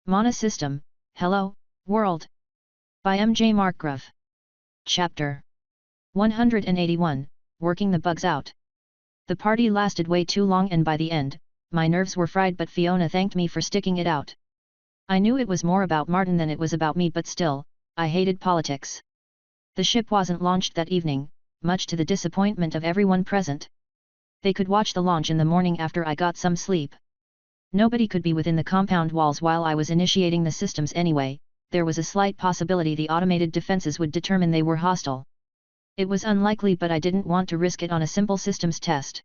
Mana System, Hello, World. By M.J. Markgrove. Chapter 181, Working the Bugs Out. The party lasted way too long and by the end, my nerves were fried, but Fiona thanked me for sticking it out. I knew it was more about Martin than it was about me, but still, I hated politics. The ship wasn't launched that evening, much to the disappointment of everyone present. They could watch the launch in the morning after I got some sleep. Nobody could be within the compound walls while I was initiating the systems anyway. There was a slight possibility the automated defenses would determine they were hostile. It was unlikely, but I didn't want to risk it on a simple systems test.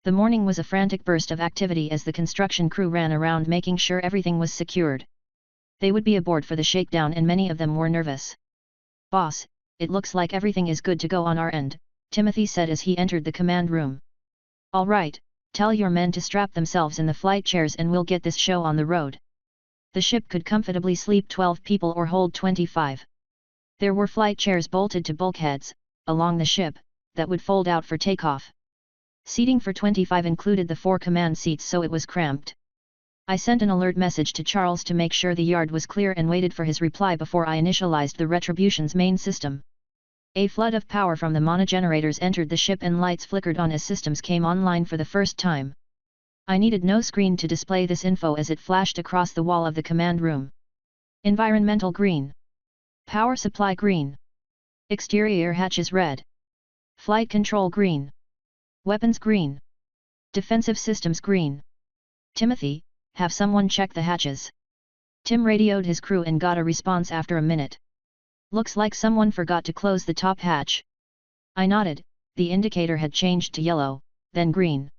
The morning was a frantic burst of activity as the construction crew ran around making sure everything was secured. They would be aboard for the shakedown and many of them were nervous. "Boss, it looks like everything is good to go on our end," Timothy said as he entered the command room. "All right, tell your men to strap themselves in the flight chairs and we'll get this show on the road." The ship could comfortably sleep 12 people or hold 25. There were flight chairs bolted to bulkheads, along the ship, that would fold out for takeoff. Seating for 25 included the 4 command seats, so it was cramped. I sent an alert message to Charles to make sure the yard was clear and waited for his reply before I initialized the Retribution's main system. A flood of power from the mana generators entered the ship and lights flickered on as systems came online for the first time. I needed no screen to display this info as it flashed across the wall of the command room. Environmental green. Power supply green. Exterior hatches red. Flight control green. Weapons green. Defensive systems green. "Timothy, have someone check the hatches." Tim radioed his crew and got a response after a minute. "Looks like someone forgot to close the top hatch." I nodded. The indicator had changed to yellow, then green.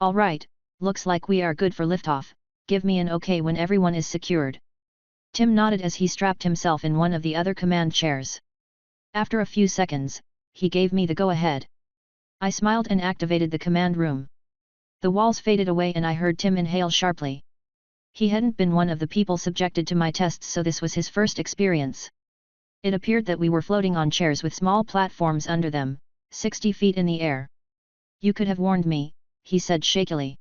"All right, looks like we are good for liftoff. Give me an okay when everyone is secured." Tim nodded as he strapped himself in one of the other command chairs. After a few seconds, he gave me the go-ahead. I smiled and activated the command room. The walls faded away and I heard Tim inhale sharply. He hadn't been one of the people subjected to my tests, so this was his first experience. It appeared that we were floating on chairs with small platforms under them, 60 feet in the air. "You could have warned me," he said shakily.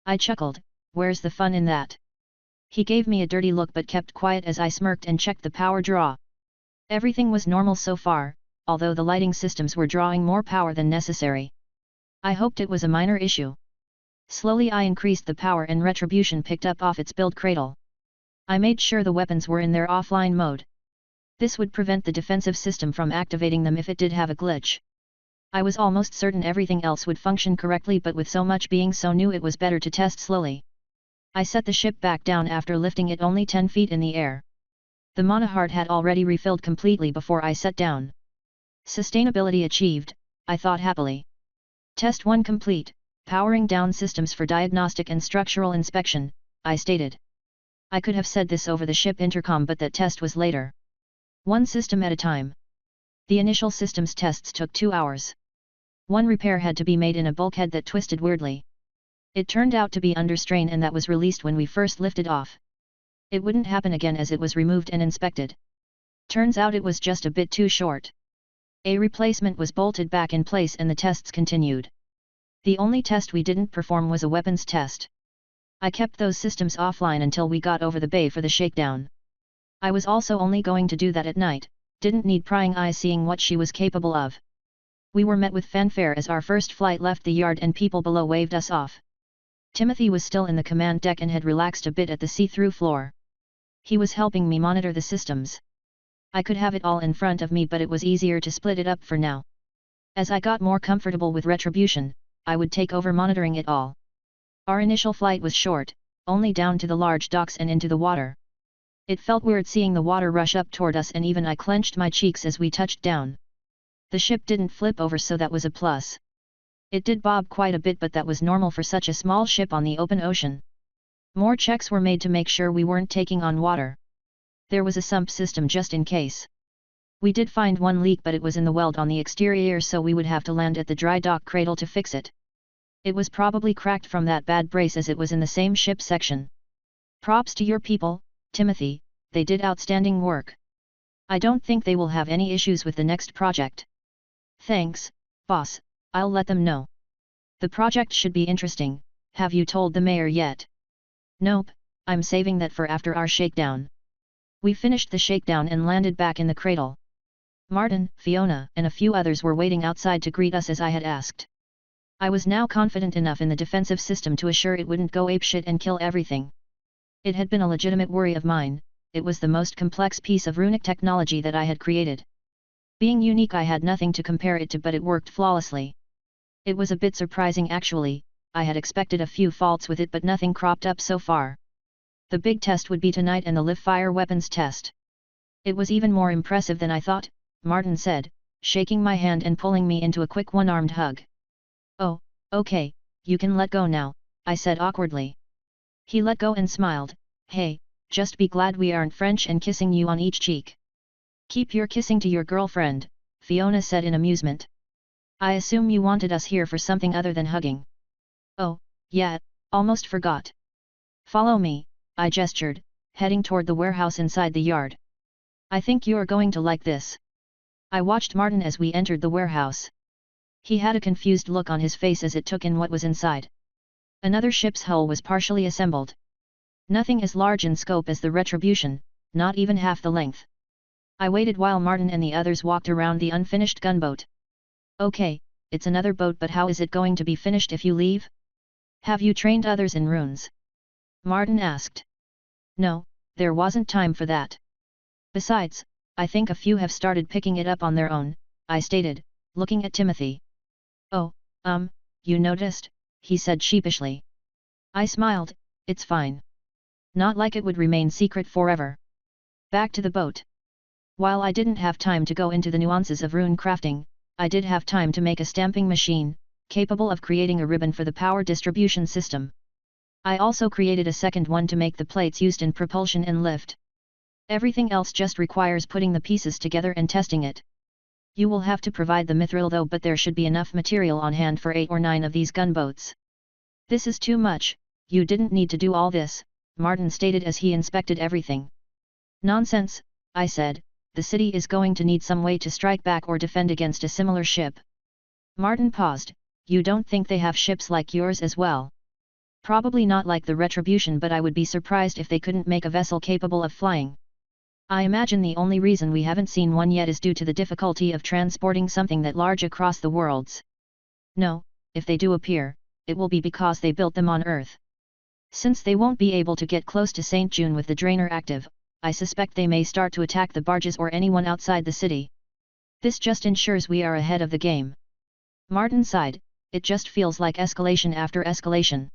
I chuckled. "Where's the fun in that?" He gave me a dirty look but kept quiet as I smirked and checked the power draw. Everything was normal so far, although the lighting systems were drawing more power than necessary. I hoped it was a minor issue. Slowly I increased the power and Retribution picked up off its build cradle. I made sure the weapons were in their offline mode. This would prevent the defensive system from activating them if it did have a glitch. I was almost certain everything else would function correctly, but with so much being so new it was better to test slowly. I set the ship back down after lifting it only 10 feet in the air. The mana heart had already refilled completely before I sat down. Sustainability achieved, I thought happily. Test 1 complete, powering down systems for diagnostic and structural inspection, I stated. I could have said this over the ship intercom, but that test was later. One system at a time. The initial systems tests took 2 hours. One repair had to be made in a bulkhead that twisted weirdly. It turned out to be under strain and that was released when we first lifted off. It wouldn't happen again as it was removed and inspected. Turns out it was just a bit too short. A replacement was bolted back in place and the tests continued. The only test we didn't perform was a weapons test. I kept those systems offline until we got over the bay for the shakedown. I was also only going to do that at night, didn't need prying eyes seeing what she was capable of. We were met with fanfare as our first flight left the yard and people below waved us off. Timothy was still in the command deck and had relaxed a bit at the see-through floor. He was helping me monitor the systems. I could have it all in front of me, but it was easier to split it up for now. As I got more comfortable with Retribution, I would take over monitoring it all. Our initial flight was short, only down to the large docks and into the water. It felt weird seeing the water rush up toward us, and even I clenched my cheeks as we touched down. The ship didn't flip over, so that was a plus. It did bob quite a bit, but that was normal for such a small ship on the open ocean. More checks were made to make sure we weren't taking on water. There was a sump system just in case. We did find one leak, but it was in the weld on the exterior, so we would have to land at the dry dock cradle to fix it. It was probably cracked from that bad brace as it was in the same ship section. "Props to your people, Timothy, they did outstanding work. I don't think they will have any issues with the next project." "Thanks, boss, I'll let them know. The project should be interesting. Have you told the mayor yet?" "Nope, I'm saving that for after our shakedown. We finished the shakedown and landed back in the cradle. Martin, Fiona, and a few others were waiting outside to greet us as I had asked. I was now confident enough in the defensive system to assure it wouldn't go apeshit and kill everything. It had been a legitimate worry of mine. It was the most complex piece of runic technology that I had created. Being unique, I had nothing to compare it to, but it worked flawlessly. It was a bit surprising actually. I had expected a few faults with it, but nothing cropped up so far. The big test would be tonight, and the live fire weapons test. It was even more impressive than I thought, Martin said, shaking my hand and pulling me into a quick one-armed hug. Oh, okay, you can let go now, I said awkwardly. He let go and smiled. Hey, just be glad we aren't French and kissing you on each cheek. Keep your kissing to your girlfriend, Fiona said in amusement. I assume you wanted us here for something other than hugging. Oh, yeah, almost forgot. Follow me, I gestured, heading toward the warehouse inside the yard. I think you're going to like this. I watched Martin as we entered the warehouse. He had a confused look on his face as it took in what was inside. Another ship's hull was partially assembled. Nothing as large in scope as the Retribution, not even half the length. I waited while Martin and the others walked around the unfinished gunboat. Okay, it's another boat, but how is it going to be finished if you leave? Have you trained others in runes? Martin asked. No, there wasn't time for that. Besides, I think a few have started picking it up on their own, I stated, looking at Timothy. Oh, you noticed, he said sheepishly. I smiled. It's fine. Not like it would remain secret forever. Back to the boat. While I didn't have time to go into the nuances of rune crafting, I did have time to make a stamping machine, capable of creating a ribbon for the power distribution system. I also created a second one to make the plates used in propulsion and lift. Everything else just requires putting the pieces together and testing it. You will have to provide the mithril though, but there should be enough material on hand for 8 or 9 of these gunboats. This is too much, you didn't need to do all this, Martin stated as he inspected everything. Nonsense, I said, the city is going to need some way to strike back or defend against a similar ship. Martin paused. You don't think they have ships like yours as well? Probably not like the Retribution, but I would be surprised if they couldn't make a vessel capable of flying. I imagine the only reason we haven't seen one yet is due to the difficulty of transporting something that large across the worlds. No, if they do appear, it will be because they built them on Earth. Since they won't be able to get close to St. June with the drainer active, I suspect they may start to attack the barges or anyone outside the city. This just ensures we are ahead of the game. Martin sighed. It just feels like escalation after escalation.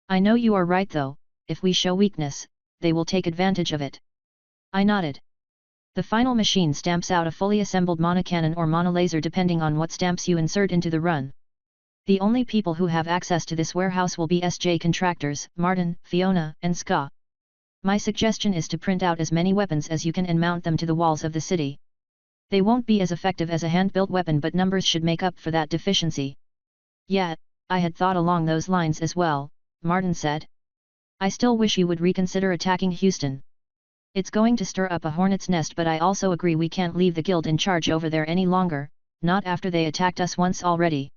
I know you are right though, if we show weakness, they will take advantage of it. I nodded. The final machine stamps out a fully assembled monocannon or monolaser depending on what stamps you insert into the run. The only people who have access to this warehouse will be SJ contractors, Martin, Fiona, and Ska. My suggestion is to print out as many weapons as you can and mount them to the walls of the city. They won't be as effective as a hand-built weapon, but numbers should make up for that deficiency. Yeah, I had thought along those lines as well, Martin said. I still wish you would reconsider attacking Houston. It's going to stir up a hornet's nest, but I also agree we can't leave the guild in charge over there any longer, not after they attacked us once already.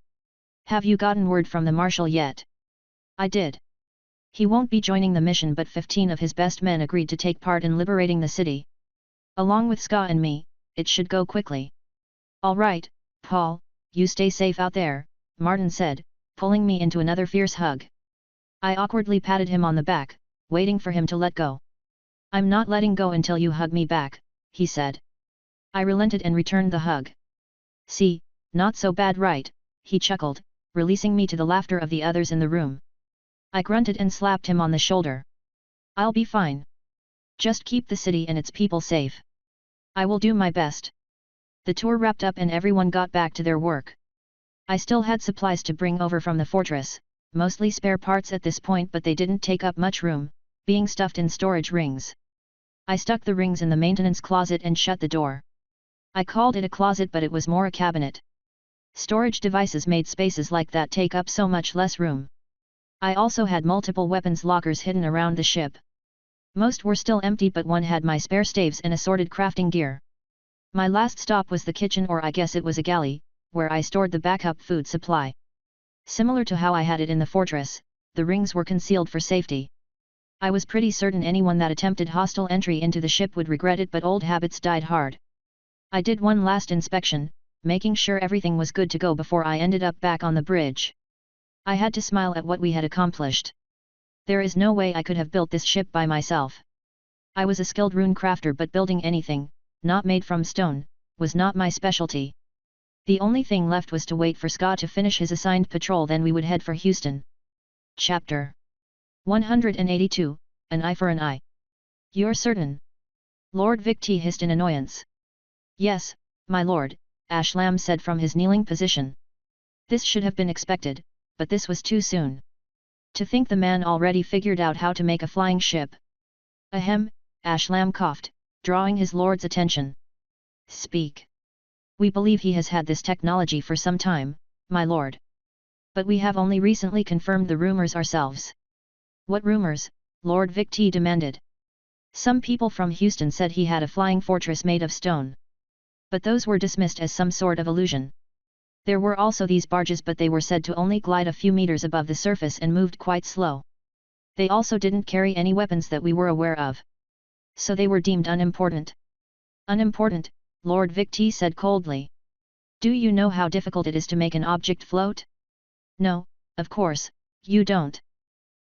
Have you gotten word from the Marshal yet? I did. He won't be joining the mission, but 15 of his best men agreed to take part in liberating the city. Along with Ska and me, it should go quickly. All right, Paul, you stay safe out there, Martin said, pulling me into another fierce hug. I awkwardly patted him on the back, waiting for him to let go. I'm not letting go until you hug me back, he said. I relented and returned the hug. See, not so bad, right? He chuckled, releasing me to the laughter of the others in the room. I grunted and slapped him on the shoulder. I'll be fine. Just keep the city and its people safe. I will do my best. The tour wrapped up and everyone got back to their work. I still had supplies to bring over from the fortress, mostly spare parts at this point, but they didn't take up much room, being stuffed in storage rings. I stuck the rings in the maintenance closet and shut the door. I called it a closet, but it was more a cabinet. Storage devices made spaces like that take up so much less room. I also had multiple weapons lockers hidden around the ship. Most were still empty, but one had my spare staves and assorted crafting gear. My last stop was the kitchen, or I guess it was a galley, where I stored the backup food supply. Similar to how I had it in the fortress, the rings were concealed for safety. I was pretty certain anyone that attempted hostile entry into the ship would regret it, but old habits died hard. I did one last inspection, making sure everything was good to go before I ended up back on the bridge. I had to smile at what we had accomplished. There is no way I could have built this ship by myself. I was a skilled rune crafter, but building anything, not made from stone, was not my specialty. The only thing left was to wait for Ska to finish his assigned patrol, then we would head for Houston. Chapter 182, An Eye for an Eye. You're certain? Lord Victi hissed in annoyance. Yes, my lord, Ashlam said from his kneeling position. This should have been expected, but this was too soon. To think the man already figured out how to make a flying ship. Ahem, Ashlam coughed, drawing his lord's attention. Speak. We believe he has had this technology for some time, my lord. But we have only recently confirmed the rumors ourselves. What rumors? Lord Victi demanded. Some people from Houston said he had a flying fortress made of stone. But those were dismissed as some sort of illusion. There were also these barges, but they were said to only glide a few meters above the surface and moved quite slow. They also didn't carry any weapons that we were aware of. So they were deemed unimportant. Unimportant, Lord Victi said coldly. Do you know how difficult it is to make an object float? No, of course, you don't.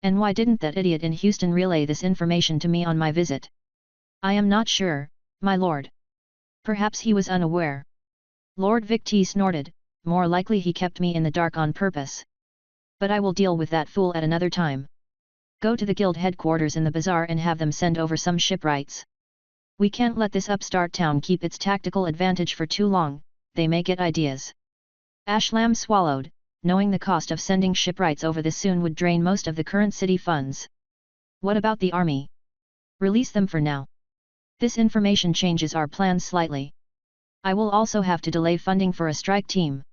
And why didn't that idiot in Houston relay this information to me on my visit? I am not sure, my lord. Perhaps he was unaware. Lord Victi snorted, more likely he kept me in the dark on purpose. But I will deal with that fool at another time. Go to the guild headquarters in the bazaar and have them send over some shipwrights. We can't let this upstart town keep its tactical advantage for too long, they may get ideas. Ashlam swallowed, knowing the cost of sending shipwrights over this soon would drain most of the current city funds. What about the army? Release them for now. This information changes our plans slightly. I will also have to delay funding for a strike team.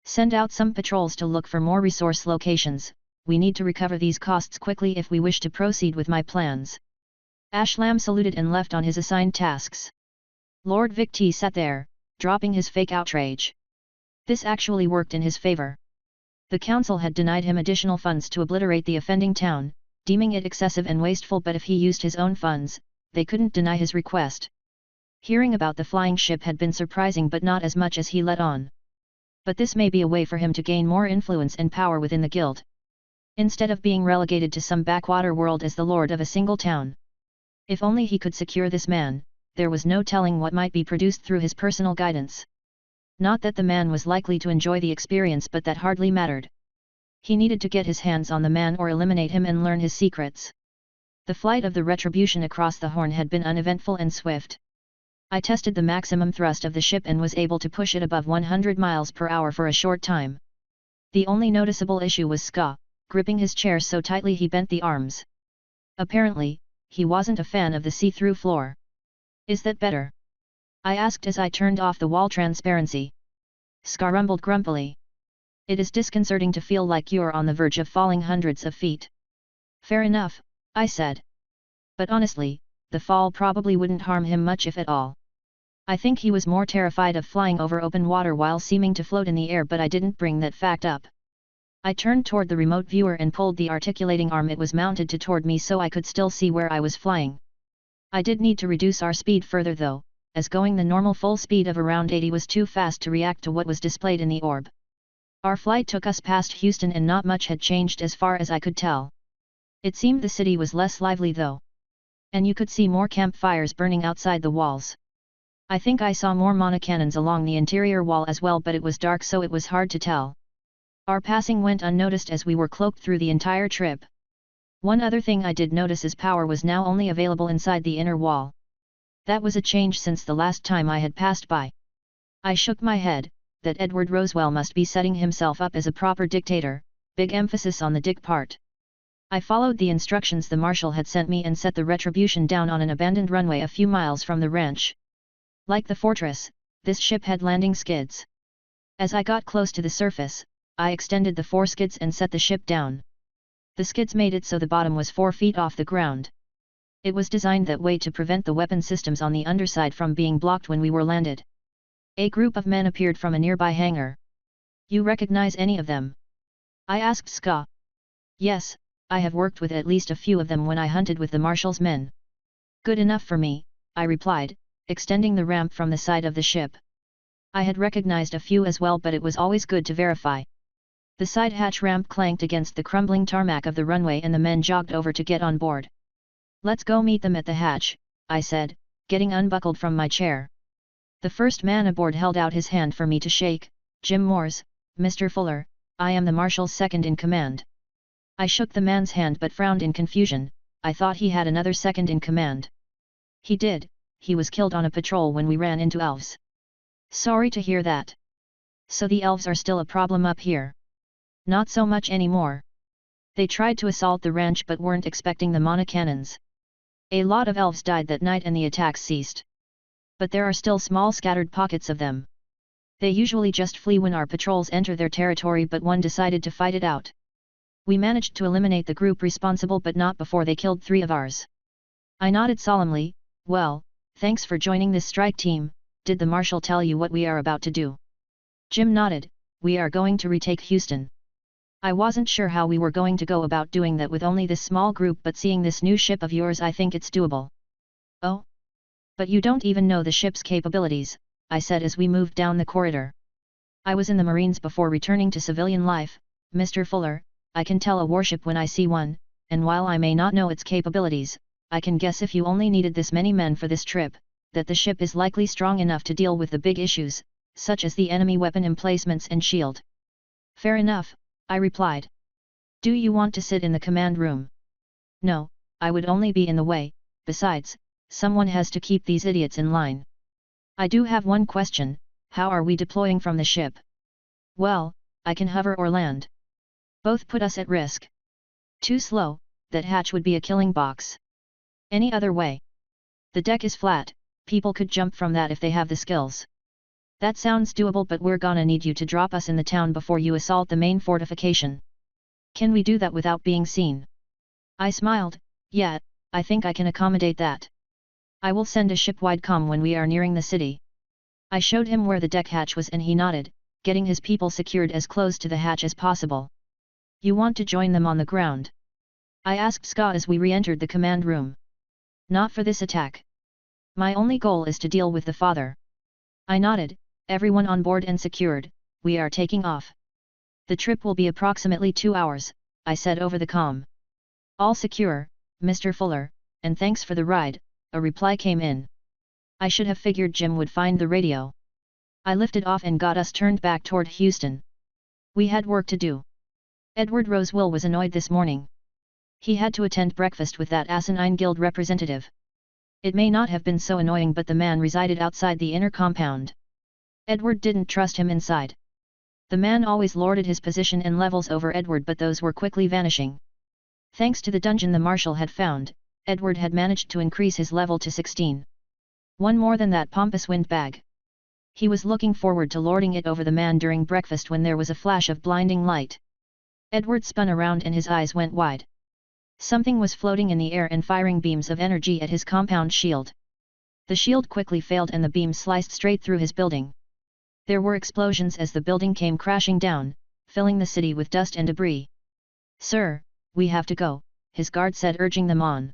Send out some patrols to look for more resource locations. We need to recover these costs quickly if we wish to proceed with my plans. Ashlam saluted and left on his assigned tasks. Lord Victi sat there, dropping his fake outrage. This actually worked in his favor. The council had denied him additional funds to obliterate the offending town, deeming it excessive and wasteful, but if he used his own funds, they couldn't deny his request. Hearing about the flying ship had been surprising, but not as much as he let on. But this may be a way for him to gain more influence and power within the guild. Instead of being relegated to some backwater world as the lord of a single town. If only he could secure this man, there was no telling what might be produced through his personal guidance. Not that the man was likely to enjoy the experience, but that hardly mattered. He needed to get his hands on the man or eliminate him and learn his secrets. The flight of the Retribution across the Horn had been uneventful and swift. I tested the maximum thrust of the ship and was able to push it above 100 miles per hour for a short time. The only noticeable issue was Ska, gripping his chair so tightly he bent the arms. Apparently, he wasn't a fan of the see-through floor. Is that better? I asked as I turned off the wall transparency. Ska rumbled grumpily. It is disconcerting to feel like you're on the verge of falling hundreds of feet. Fair enough, I said. But honestly, the fall probably wouldn't harm him much if at all. I think he was more terrified of flying over open water while seeming to float in the air, but I didn't bring that fact up. I turned toward the remote viewer and pulled the articulating arm it was mounted to toward me so I could still see where I was flying. I did need to reduce our speed further though, as going the normal full speed of around 80 was too fast to react to what was displayed in the orb. Our flight took us past Houston and not much had changed as far as I could tell. It seemed the city was less lively though. And you could see more campfires burning outside the walls. I think I saw more monocannons along the interior wall as well, but it was dark so it was hard to tell. Our passing went unnoticed as we were cloaked through the entire trip. One other thing I did notice is power was now only available inside the inner wall. That was a change since the last time I had passed by. I shook my head, that Edward Rosewell must be setting himself up as a proper dictator, big emphasis on the dick part. I followed the instructions the marshal had sent me and set the Retribution down on an abandoned runway a few miles from the ranch. Like the fortress, this ship had landing skids. As I got close to the surface, I extended the 4 skids and set the ship down. The skids made it so the bottom was 4 feet off the ground. It was designed that way to prevent the weapon systems on the underside from being blocked when we were landed. A group of men appeared from a nearby hangar. You recognize any of them? I asked Ska. Yes, I have worked with at least a few of them when I hunted with the marshal's men. Good enough for me, I replied, extending the ramp from the side of the ship. I had recognized a few as well, but it was always good to verify. The side hatch ramp clanked against the crumbling tarmac of the runway and the men jogged over to get on board. Let's go meet them at the hatch, I said, getting unbuckled from my chair. The first man aboard held out his hand for me to shake. Jim Moores, Mr. Fuller, I am the marshal's second in command. I shook the man's hand but frowned in confusion. I thought he had another second in command. He did, he was killed on a patrol when we ran into elves. Sorry to hear that. So the elves are still a problem up here? Not so much anymore. They tried to assault the ranch but weren't expecting the mana cannons. A lot of elves died that night and the attacks ceased. But there are still small scattered pockets of them. They usually just flee when our patrols enter their territory, but one decided to fight it out. We managed to eliminate the group responsible but not before they killed 3 of ours. I nodded solemnly. Well, thanks for joining this strike team. Did the marshal tell you what we are about to do? Jim nodded. We are going to retake Houston. I wasn't sure how we were going to go about doing that with only this small group, but seeing this new ship of yours, I think it's doable. Oh? But you don't even know the ship's capabilities, I said as we moved down the corridor. I was in the Marines before returning to civilian life, Mr. Fuller. I can tell a warship when I see one, and while I may not know its capabilities, I can guess if you only needed this many men for this trip, that the ship is likely strong enough to deal with the big issues, such as the enemy weapon emplacements and shield. Fair enough, I replied. Do you want to sit in the command room? No, I would only be in the way. Besides, someone has to keep these idiots in line. I do have one question. How are we deploying from the ship? Well, I can hover or land. Both put us at risk. Too slow, that hatch would be a killing box. Any other way? The deck is flat, people could jump from that if they have the skills. That sounds doable, but we're gonna need you to drop us in the town before you assault the main fortification. Can we do that without being seen? I smiled. Yeah, I think I can accommodate that. I will send a ship-wide comm when we are nearing the city. I showed him where the deck hatch was and he nodded, getting his people secured as close to the hatch as possible. You want to join them on the ground? I asked Scott as we re-entered the command room. Not for this attack. My only goal is to deal with the father. I nodded. Everyone on board and secured, we are taking off. The trip will be approximately 2 hours, I said over the comm. All secure, Mr. Fuller, and thanks for the ride, a reply came in. I should have figured Jim would find the radio. I lifted off and got us turned back toward Houston. We had work to do. Edward Rosewell was annoyed this morning. He had to attend breakfast with that asinine guild representative. It may not have been so annoying, but the man resided outside the inner compound. Edward didn't trust him inside. The man always lorded his position and levels over Edward, but those were quickly vanishing. Thanks to the dungeon the marshal had found, Edward had managed to increase his level to 16. One more than that pompous windbag. He was looking forward to lording it over the man during breakfast when there was a flash of blinding light. Edward spun around and his eyes went wide. Something was floating in the air and firing beams of energy at his compound shield. The shield quickly failed and the beam sliced straight through his building. There were explosions as the building came crashing down, filling the city with dust and debris. Sir, we have to go, his guard said, urging them on.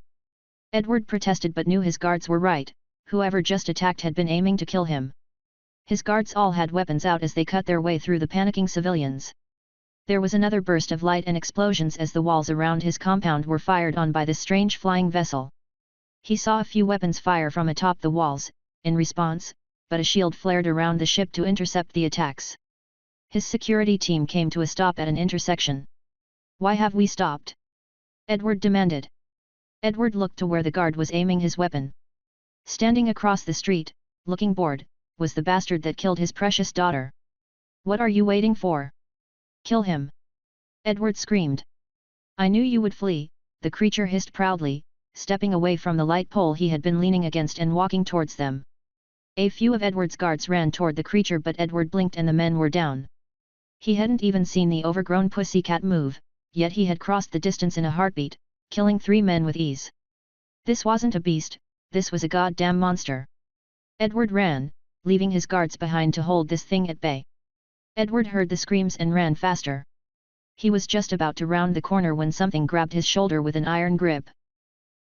Edward protested but knew his guards were right. Whoever just attacked had been aiming to kill him. His guards all had weapons out as they cut their way through the panicking civilians. There was another burst of light and explosions as the walls around his compound were fired on by this strange flying vessel. He saw a few weapons fire from atop the walls, in response, but a shield flared around the ship to intercept the attacks. His security team came to a stop at an intersection. Why have we stopped? Edward demanded. Edward looked to where the guard was aiming his weapon. Standing across the street, looking bored, was the bastard that killed his precious daughter. What are you waiting for? Kill him! Edward screamed. I knew you would flee, the creature hissed proudly, stepping away from the light pole he had been leaning against and walking towards them. A few of Edward's guards ran toward the creature, but Edward blinked and the men were down. He hadn't even seen the overgrown pussycat move, yet he had crossed the distance in a heartbeat, killing 3 men with ease. This wasn't a beast, this was a goddamn monster. Edward ran, leaving his guards behind to hold this thing at bay. Edward heard the screams and ran faster. He was just about to round the corner when something grabbed his shoulder with an iron grip.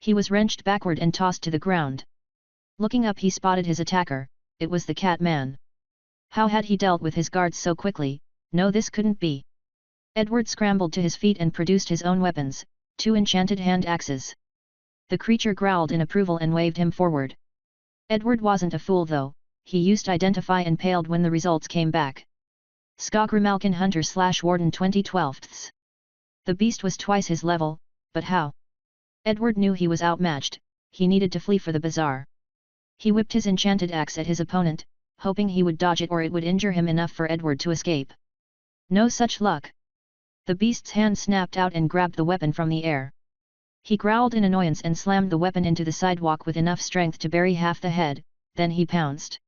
He was wrenched backward and tossed to the ground. Looking up he spotted his attacker. It was the cat man. How had he dealt with his guards so quickly? No, this couldn't be. Edward scrambled to his feet and produced his own weapons, 2 enchanted hand axes. The creature growled in approval and waved him forward. Edward wasn't a fool though, he used Identify and paled when the results came back. Skogrimalkin Hunter/Warden 2012. The beast was twice his level, but how? Edward knew he was outmatched, he needed to flee for the bazaar. He whipped his enchanted axe at his opponent, hoping he would dodge it or it would injure him enough for Edward to escape. No such luck. The beast's hand snapped out and grabbed the weapon from the air. He growled in annoyance and slammed the weapon into the sidewalk with enough strength to bury half the head, then he pounced.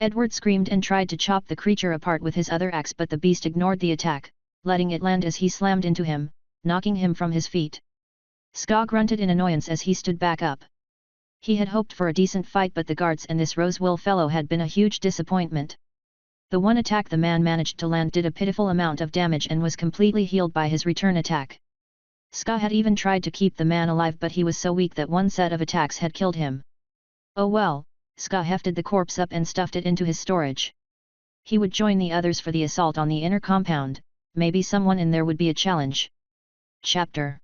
Edward screamed and tried to chop the creature apart with his other axe, but the beast ignored the attack, letting it land as he slammed into him, knocking him from his feet. Ska grunted in annoyance as he stood back up. He had hoped for a decent fight, but the guards and this Rosewell fellow had been a huge disappointment. The one attack the man managed to land did a pitiful amount of damage and was completely healed by his return attack. Ska had even tried to keep the man alive, but he was so weak that one set of attacks had killed him. Oh well, Ska hefted the corpse up and stuffed it into his storage. He would join the others for the assault on the inner compound, maybe someone in there would be a challenge. Chapter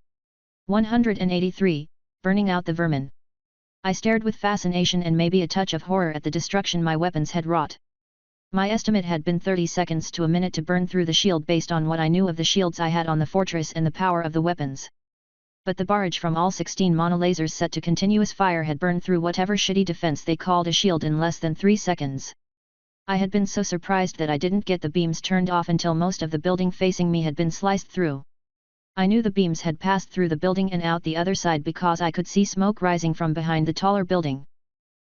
183, Burning Out the Vermin. I stared with fascination and maybe a touch of horror at the destruction my weapons had wrought. My estimate had been 30 seconds to a minute to burn through the shield based on what I knew of the shields I had on the fortress and the power of the weapons. But the barrage from all 16 monolasers set to continuous fire had burned through whatever shitty defense they called a shield in less than 3 seconds. I had been so surprised that I didn't get the beams turned off until most of the building facing me had been sliced through. I knew the beams had passed through the building and out the other side because I could see smoke rising from behind the taller building.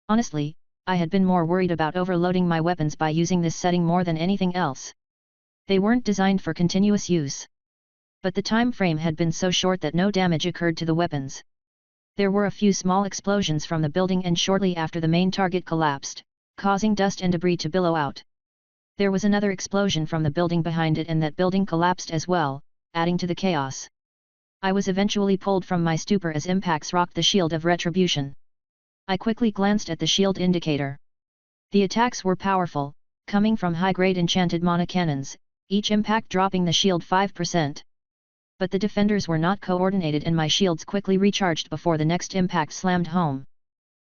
Honestly, I had been more worried about overloading my weapons by using this setting more than anything else. They weren't designed for continuous use. But the time frame had been so short that no damage occurred to the weapons. There were a few small explosions from the building and shortly after the main target collapsed, causing dust and debris to billow out. There was another explosion from the building behind it and that building collapsed as well, adding to the chaos. I was eventually pulled from my stupor as impacts rocked the shield of retribution. I quickly glanced at the shield indicator. The attacks were powerful, coming from high-grade enchanted mana cannons, each impact dropping the shield 5%. But the defenders were not coordinated and my shields quickly recharged before the next impact slammed home.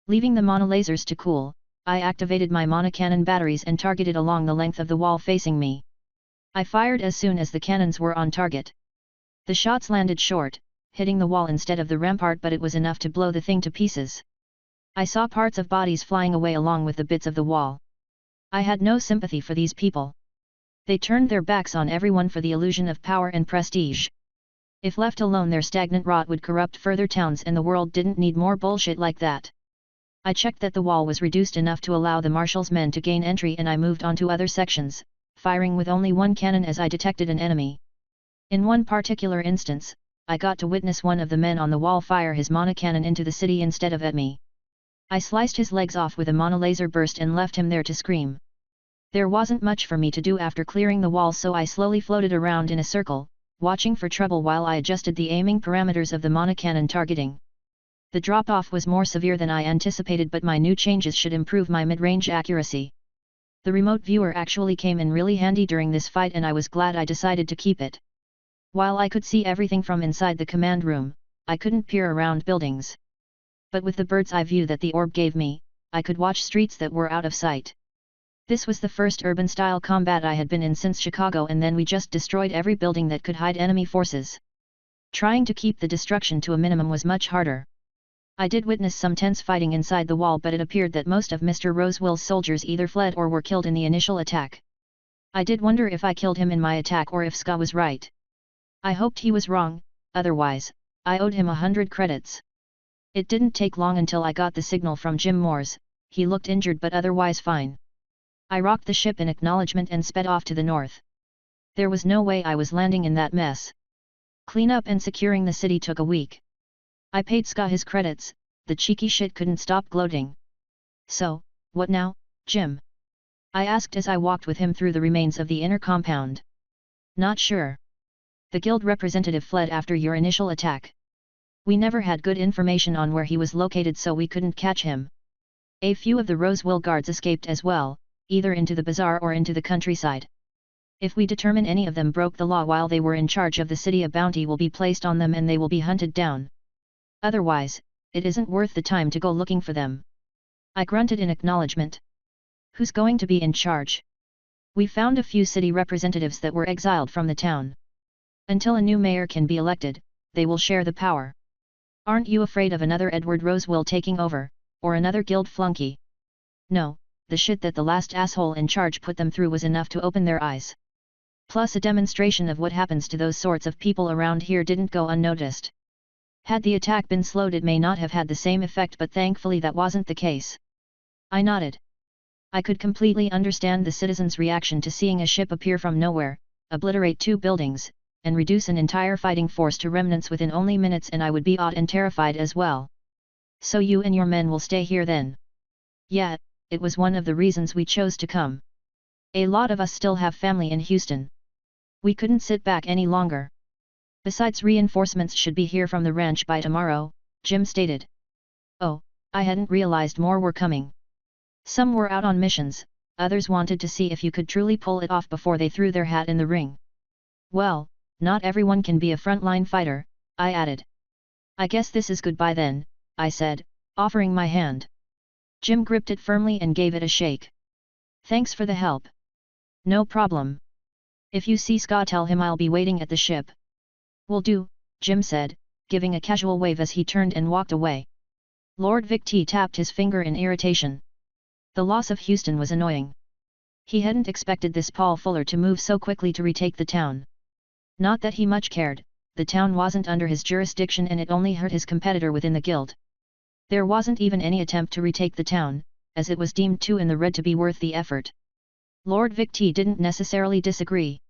Leaving the mana lasers to cool, I activated my mana cannon batteries and targeted along the length of the wall facing me. I fired as soon as the cannons were on target. The shots landed short, hitting the wall instead of the rampart, but it was enough to blow the thing to pieces. I saw parts of bodies flying away along with the bits of the wall. I had no sympathy for these people. They turned their backs on everyone for the illusion of power and prestige. If left alone, their stagnant rot would corrupt further towns, and the world didn't need more bullshit like that. I checked that the wall was reduced enough to allow the marshal's men to gain entry, and I moved on to other sections, firing with only one cannon as I detected an enemy. In one particular instance, I got to witness one of the men on the wall fire his mana cannon into the city instead of at me. I sliced his legs off with a monolaser burst and left him there to scream. There wasn't much for me to do after clearing the wall, so I slowly floated around in a circle, watching for trouble while I adjusted the aiming parameters of the mana cannon targeting. The drop-off was more severe than I anticipated, but my new changes should improve my mid-range accuracy. The remote viewer actually came in really handy during this fight, and I was glad I decided to keep it. While I could see everything from inside the command room, I couldn't peer around buildings. But with the bird's eye view that the orb gave me, I could watch streets that were out of sight. This was the first urban-style combat I had been in since Chicago, and then we just destroyed every building that could hide enemy forces. Trying to keep the destruction to a minimum was much harder. I did witness some tense fighting inside the wall, but it appeared that most of Mr. Rosewell's soldiers either fled or were killed in the initial attack. I did wonder if I killed him in my attack or if Ska was right. I hoped he was wrong, otherwise, I owed him 100 credits. It didn't take long until I got the signal from Jim Moores. He looked injured but otherwise fine. I rocked the ship in acknowledgement and sped off to the north. There was no way I was landing in that mess. Cleanup and securing the city took a week. I paid Ska his credits, the cheeky shit couldn't stop gloating. So, what now, Jim? I asked as I walked with him through the remains of the inner compound. Not sure. The guild representative fled after your initial attack. We never had good information on where he was located, so we couldn't catch him. A few of the Rosewell guards escaped as well, either into the bazaar or into the countryside. If we determine any of them broke the law while they were in charge of the city, a bounty will be placed on them and they will be hunted down. Otherwise, it isn't worth the time to go looking for them. I grunted in acknowledgement. Who's going to be in charge? We found a few city representatives that were exiled from the town. Until a new mayor can be elected, they will share the power. Aren't you afraid of another Edward Rosewell taking over, or another guild flunky? No, the shit that the last asshole in charge put them through was enough to open their eyes. Plus a demonstration of what happens to those sorts of people around here didn't go unnoticed. Had the attack been slowed, it may not have had the same effect, but thankfully that wasn't the case. I nodded. I could completely understand the citizens' reaction to seeing a ship appear from nowhere, obliterate 2 buildings, and reduce an entire fighting force to remnants within only minutes, and I would be awed and terrified as well. So you and your men will stay here then? Yeah, it was one of the reasons we chose to come. A lot of us still have family in Houston. We couldn't sit back any longer. Besides, reinforcements should be here from the ranch by tomorrow, Jim stated. Oh, I hadn't realized more were coming. Some were out on missions, others wanted to see if you could truly pull it off before they threw their hat in the ring. Well, not everyone can be a frontline fighter, I added. I guess this is goodbye then, I said, offering my hand. Jim gripped it firmly and gave it a shake. Thanks for the help. No problem. If you see Scott, tell him I'll be waiting at the ship. Will do, Jim said, giving a casual wave as he turned and walked away. Lord Vic T tapped his finger in irritation. The loss of Houston was annoying. He hadn't expected this Paul Fuller to move so quickly to retake the town. Not that he much cared, the town wasn't under his jurisdiction and it only hurt his competitor within the guild. There wasn't even any attempt to retake the town, as it was deemed too in the red to be worth the effort. Lord Vic T didn't necessarily disagree.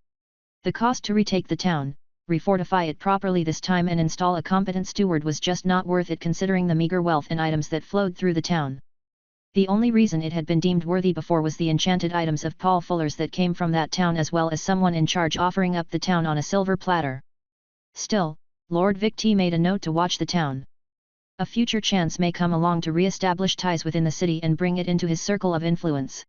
The cost to retake the town, refortify it properly this time and install a competent steward was just not worth it, considering the meager wealth and items that flowed through the town. The only reason it had been deemed worthy before was the enchanted items of Paul Fuller's that came from that town, as well as someone in charge offering up the town on a silver platter. Still, Lord Vic T made a note to watch the town. A future chance may come along to re-establish ties within the city and bring it into his circle of influence.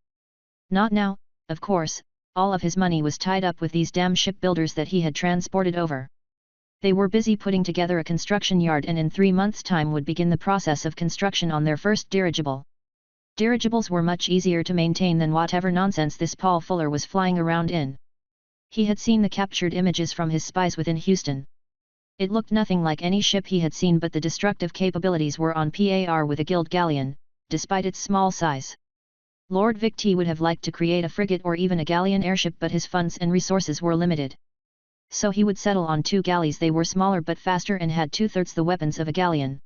Not now, of course. All of his money was tied up with these damn shipbuilders that he had transported over. They were busy putting together a construction yard and in 3 months' time would begin the process of construction on their first dirigible. Dirigibles were much easier to maintain than whatever nonsense this Paul Fuller was flying around in. He had seen the captured images from his spies within Houston. It looked nothing like any ship he had seen, but the destructive capabilities were on par with a guild galleon, despite its small size. Lord Vic T would have liked to create a frigate or even a galleon airship, but his funds and resources were limited. So he would settle on 2 galleys. They were smaller but faster and had 2/3 the weapons of a galleon.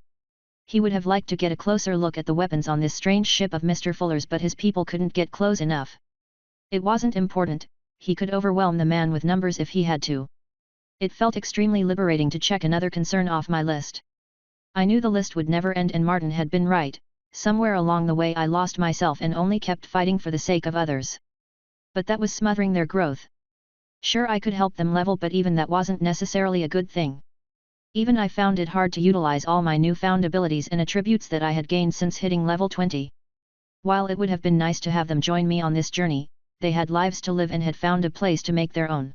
He would have liked to get a closer look at the weapons on this strange ship of Mr. Fuller's, but his people couldn't get close enough. It wasn't important, he could overwhelm the man with numbers if he had to. It felt extremely liberating to check another concern off my list. I knew the list would never end, and Martin had been right. Somewhere along the way I lost myself and only kept fighting for the sake of others. But that was smothering their growth. Sure, I could help them level, but even that wasn't necessarily a good thing. Even I found it hard to utilize all my newfound abilities and attributes that I had gained since hitting level 20. While it would have been nice to have them join me on this journey, they had lives to live and had found a place to make their own.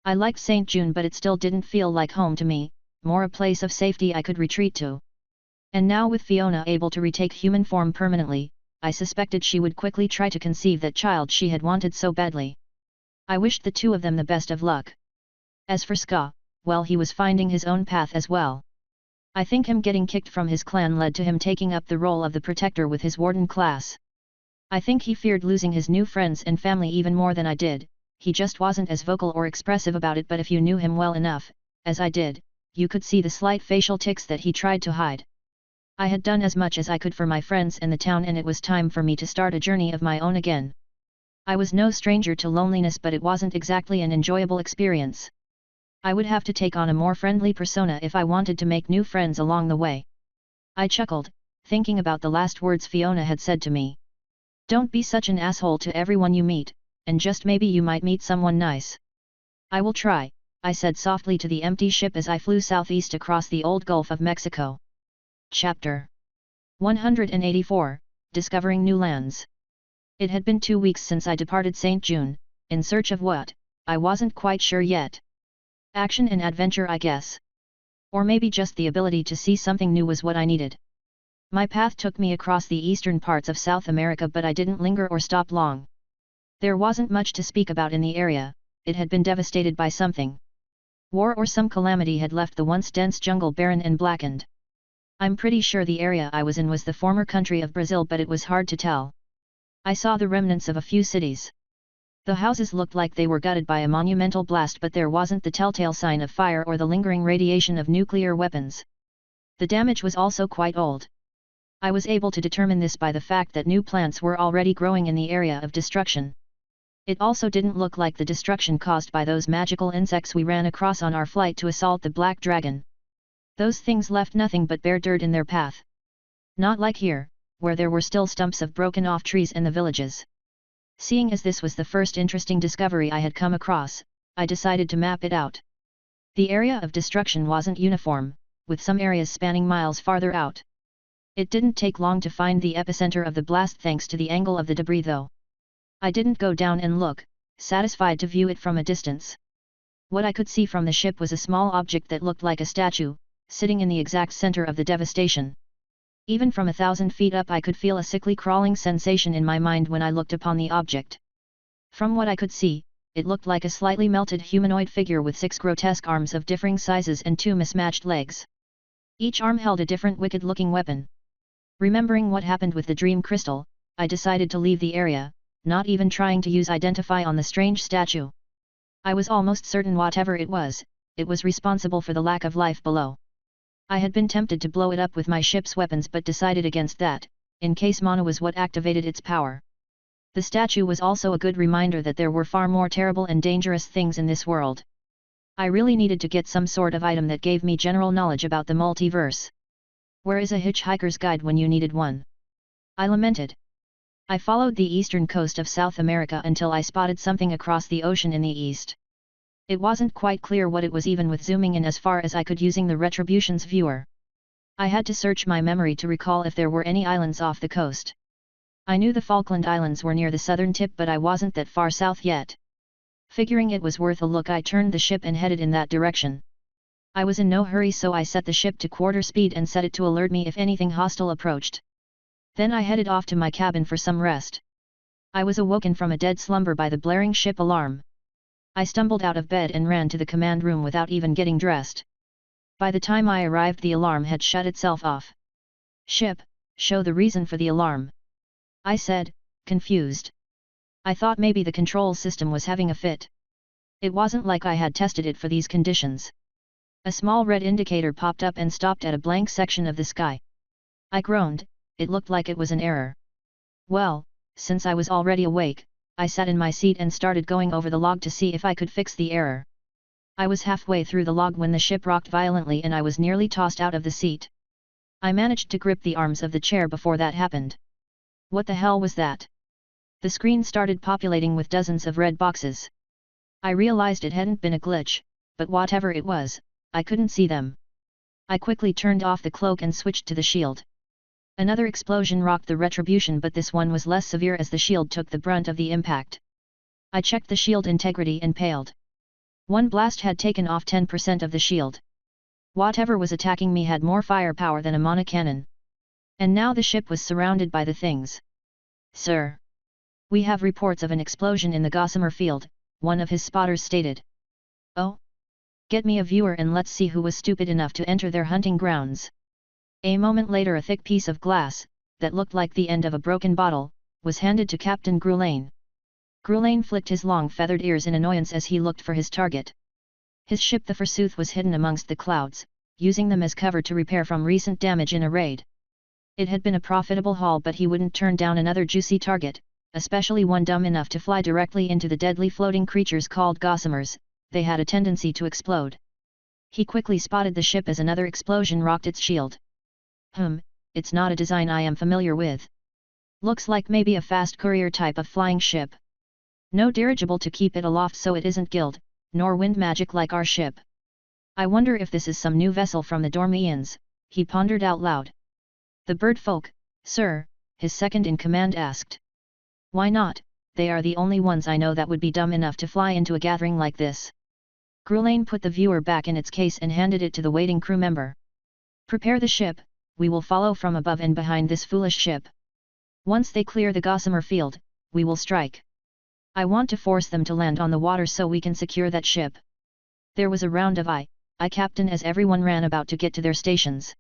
I liked St. June, but it still didn't feel like home to me, more a place of safety I could retreat to. And now with Fiona able to retake human form permanently, I suspected she would quickly try to conceive that child she had wanted so badly. I wished the 2 of them the best of luck. As for Ska, well, he was finding his own path as well. I think him getting kicked from his clan led to him taking up the role of the protector with his warden class. I think he feared losing his new friends and family even more than I did. He just wasn't as vocal or expressive about it, but if you knew him well enough, as I did, you could see the slight facial tics that he tried to hide. I had done as much as I could for my friends and the town, and it was time for me to start a journey of my own again. I was no stranger to loneliness, but it wasn't exactly an enjoyable experience. I would have to take on a more friendly persona if I wanted to make new friends along the way. I chuckled, thinking about the last words Fiona had said to me. Don't be such an asshole to everyone you meet, and just maybe you might meet someone nice. I will try, I said softly to the empty ship as I flew southeast across the old Gulf of Mexico. Chapter 184, Discovering New Lands. It had been 2 weeks since I departed St. June, in search of what, I wasn't quite sure yet. Action and adventure, I guess. Or maybe just the ability to see something new was what I needed. My path took me across the eastern parts of South America, but I didn't linger or stop long. There wasn't much to speak about in the area. It had been devastated by something. War or some calamity had left the once dense jungle barren and blackened. I'm pretty sure the area I was in was the former country of Brazil, but it was hard to tell. I saw the remnants of a few cities. The houses looked like they were gutted by a monumental blast, but there wasn't the telltale sign of fire or the lingering radiation of nuclear weapons. The damage was also quite old. I was able to determine this by the fact that new plants were already growing in the area of destruction. It also didn't look like the destruction caused by those magical insects we ran across on our flight to assault the Black Dragon. Those things left nothing but bare dirt in their path. Not like here, where there were still stumps of broken off trees in the villages. Seeing as this was the first interesting discovery I had come across, I decided to map it out. The area of destruction wasn't uniform, with some areas spanning miles farther out. It didn't take long to find the epicenter of the blast thanks to the angle of the debris though. I didn't go down and look, satisfied to view it from a distance. What I could see from the ship was a small object that looked like a statue, sitting in the exact center of the devastation. Even from 1,000 feet up I could feel a sickly crawling sensation in my mind when I looked upon the object. From what I could see, it looked like a slightly melted humanoid figure with 6 grotesque arms of differing sizes and 2 mismatched legs. Each arm held a different wicked-looking weapon. Remembering what happened with the dream crystal, I decided to leave the area, not even trying to use identify on the strange statue. I was almost certain whatever it was responsible for the lack of life below. I had been tempted to blow it up with my ship's weapons but decided against that, in case mana was what activated its power. The statue was also a good reminder that there were far more terrible and dangerous things in this world. I really needed to get some sort of item that gave me general knowledge about the multiverse. Where is a hitchhiker's guide when you needed one? I lamented. I followed the eastern coast of South America until I spotted something across the ocean in the east. It wasn't quite clear what it was even with zooming in as far as I could using the Retribution's viewer. I had to search my memory to recall if there were any islands off the coast. I knew the Falkland Islands were near the southern tip, but I wasn't that far south yet. Figuring it was worth a look, I turned the ship and headed in that direction. I was in no hurry, so I set the ship to quarter speed and set it to alert me if anything hostile approached. Then I headed off to my cabin for some rest. I was awoken from a dead slumber by the blaring ship alarm. I stumbled out of bed and ran to the command room without even getting dressed. By the time I arrived, the alarm had shut itself off. "Ship, show the reason for the alarm," I said, confused. I thought maybe the control system was having a fit. It wasn't like I had tested it for these conditions. A small red indicator popped up and stopped at a blank section of the sky. I groaned. It looked like it was an error. Well, since I was already awake, I sat in my seat and started going over the log to see if I could fix the error. I was halfway through the log when the ship rocked violently and I was nearly tossed out of the seat. I managed to grip the arms of the chair before that happened. What the hell was that? The screen started populating with dozens of red boxes. I realized it hadn't been a glitch, but whatever it was, I couldn't see them. I quickly turned off the cloak and switched to the shield. Another explosion rocked the Retribution, but this one was less severe as the shield took the brunt of the impact. I checked the shield integrity and paled. One blast had taken off 10% of the shield. Whatever was attacking me had more firepower than a monocannon. And now the ship was surrounded by the things. "Sir, we have reports of an explosion in the Gossamer field," one of his spotters stated. "Oh? Get me a viewer and let's see who was stupid enough to enter their hunting grounds." A moment later, a thick piece of glass, that looked like the end of a broken bottle, was handed to Captain Groulain. Groulain flicked his long feathered ears in annoyance as he looked for his target. His ship, the Forsooth, was hidden amongst the clouds, using them as cover to repair from recent damage in a raid. It had been a profitable haul, but he wouldn't turn down another juicy target, especially one dumb enough to fly directly into the deadly floating creatures called gossamers. They had a tendency to explode. He quickly spotted the ship as another explosion rocked its shield. It's not a design I am familiar with. Looks like maybe a fast courier type of flying ship. No dirigible to keep it aloft so it isn't killed, nor wind magic like our ship. I wonder if this is some new vessel from the Dormians, he pondered out loud. The bird folk, sir, his second-in-command asked. Why not? They are the only ones I know that would be dumb enough to fly into a gathering like this. Grulain put the viewer back in its case and handed it to the waiting crew member. Prepare the ship, we will follow from above and behind this foolish ship. Once they clear the gossamer field, we will strike. I want to force them to land on the water so we can secure that ship. There was a round of I captain as everyone ran about to get to their stations.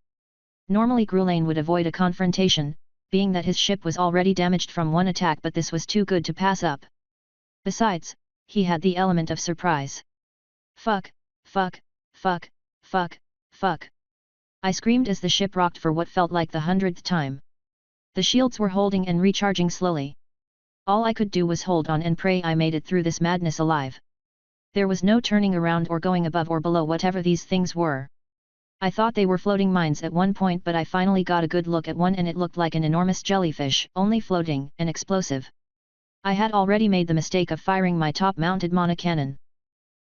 Normally Grulain would avoid a confrontation, being that his ship was already damaged from one attack, but this was too good to pass up. Besides, he had the element of surprise. Fuck, fuck, fuck, fuck, fuck. I screamed as the ship rocked for what felt like the 100th time. The shields were holding and recharging slowly. All I could do was hold on and pray I made it through this madness alive. There was no turning around or going above or below whatever these things were. I thought they were floating mines at one point, but I finally got a good look at one and it looked like an enormous jellyfish, only floating, and explosive. I had already made the mistake of firing my top-mounted monocannon.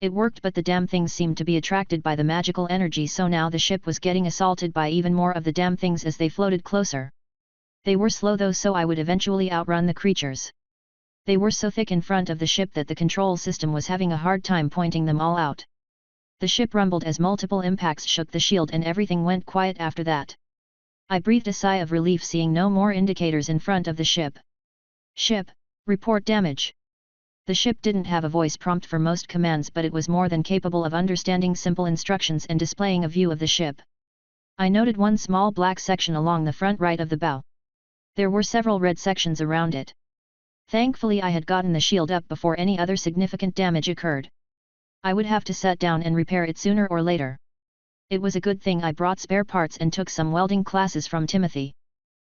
It worked, but the damn things seemed to be attracted by the magical energy, so now the ship was getting assaulted by even more of the damn things as they floated closer. They were slow though, so I would eventually outrun the creatures. They were so thick in front of the ship that the control system was having a hard time pointing them all out. The ship rumbled as multiple impacts shook the shield and everything went quiet after that. I breathed a sigh of relief seeing no more indicators in front of the ship. Ship, report damage. The ship didn't have a voice prompt for most commands, but it was more than capable of understanding simple instructions and displaying a view of the ship. I noted one small black section along the front right of the bow. There were several red sections around it. Thankfully I had gotten the shield up before any other significant damage occurred. I would have to set down and repair it sooner or later. It was a good thing I brought spare parts and took some welding classes from Timothy.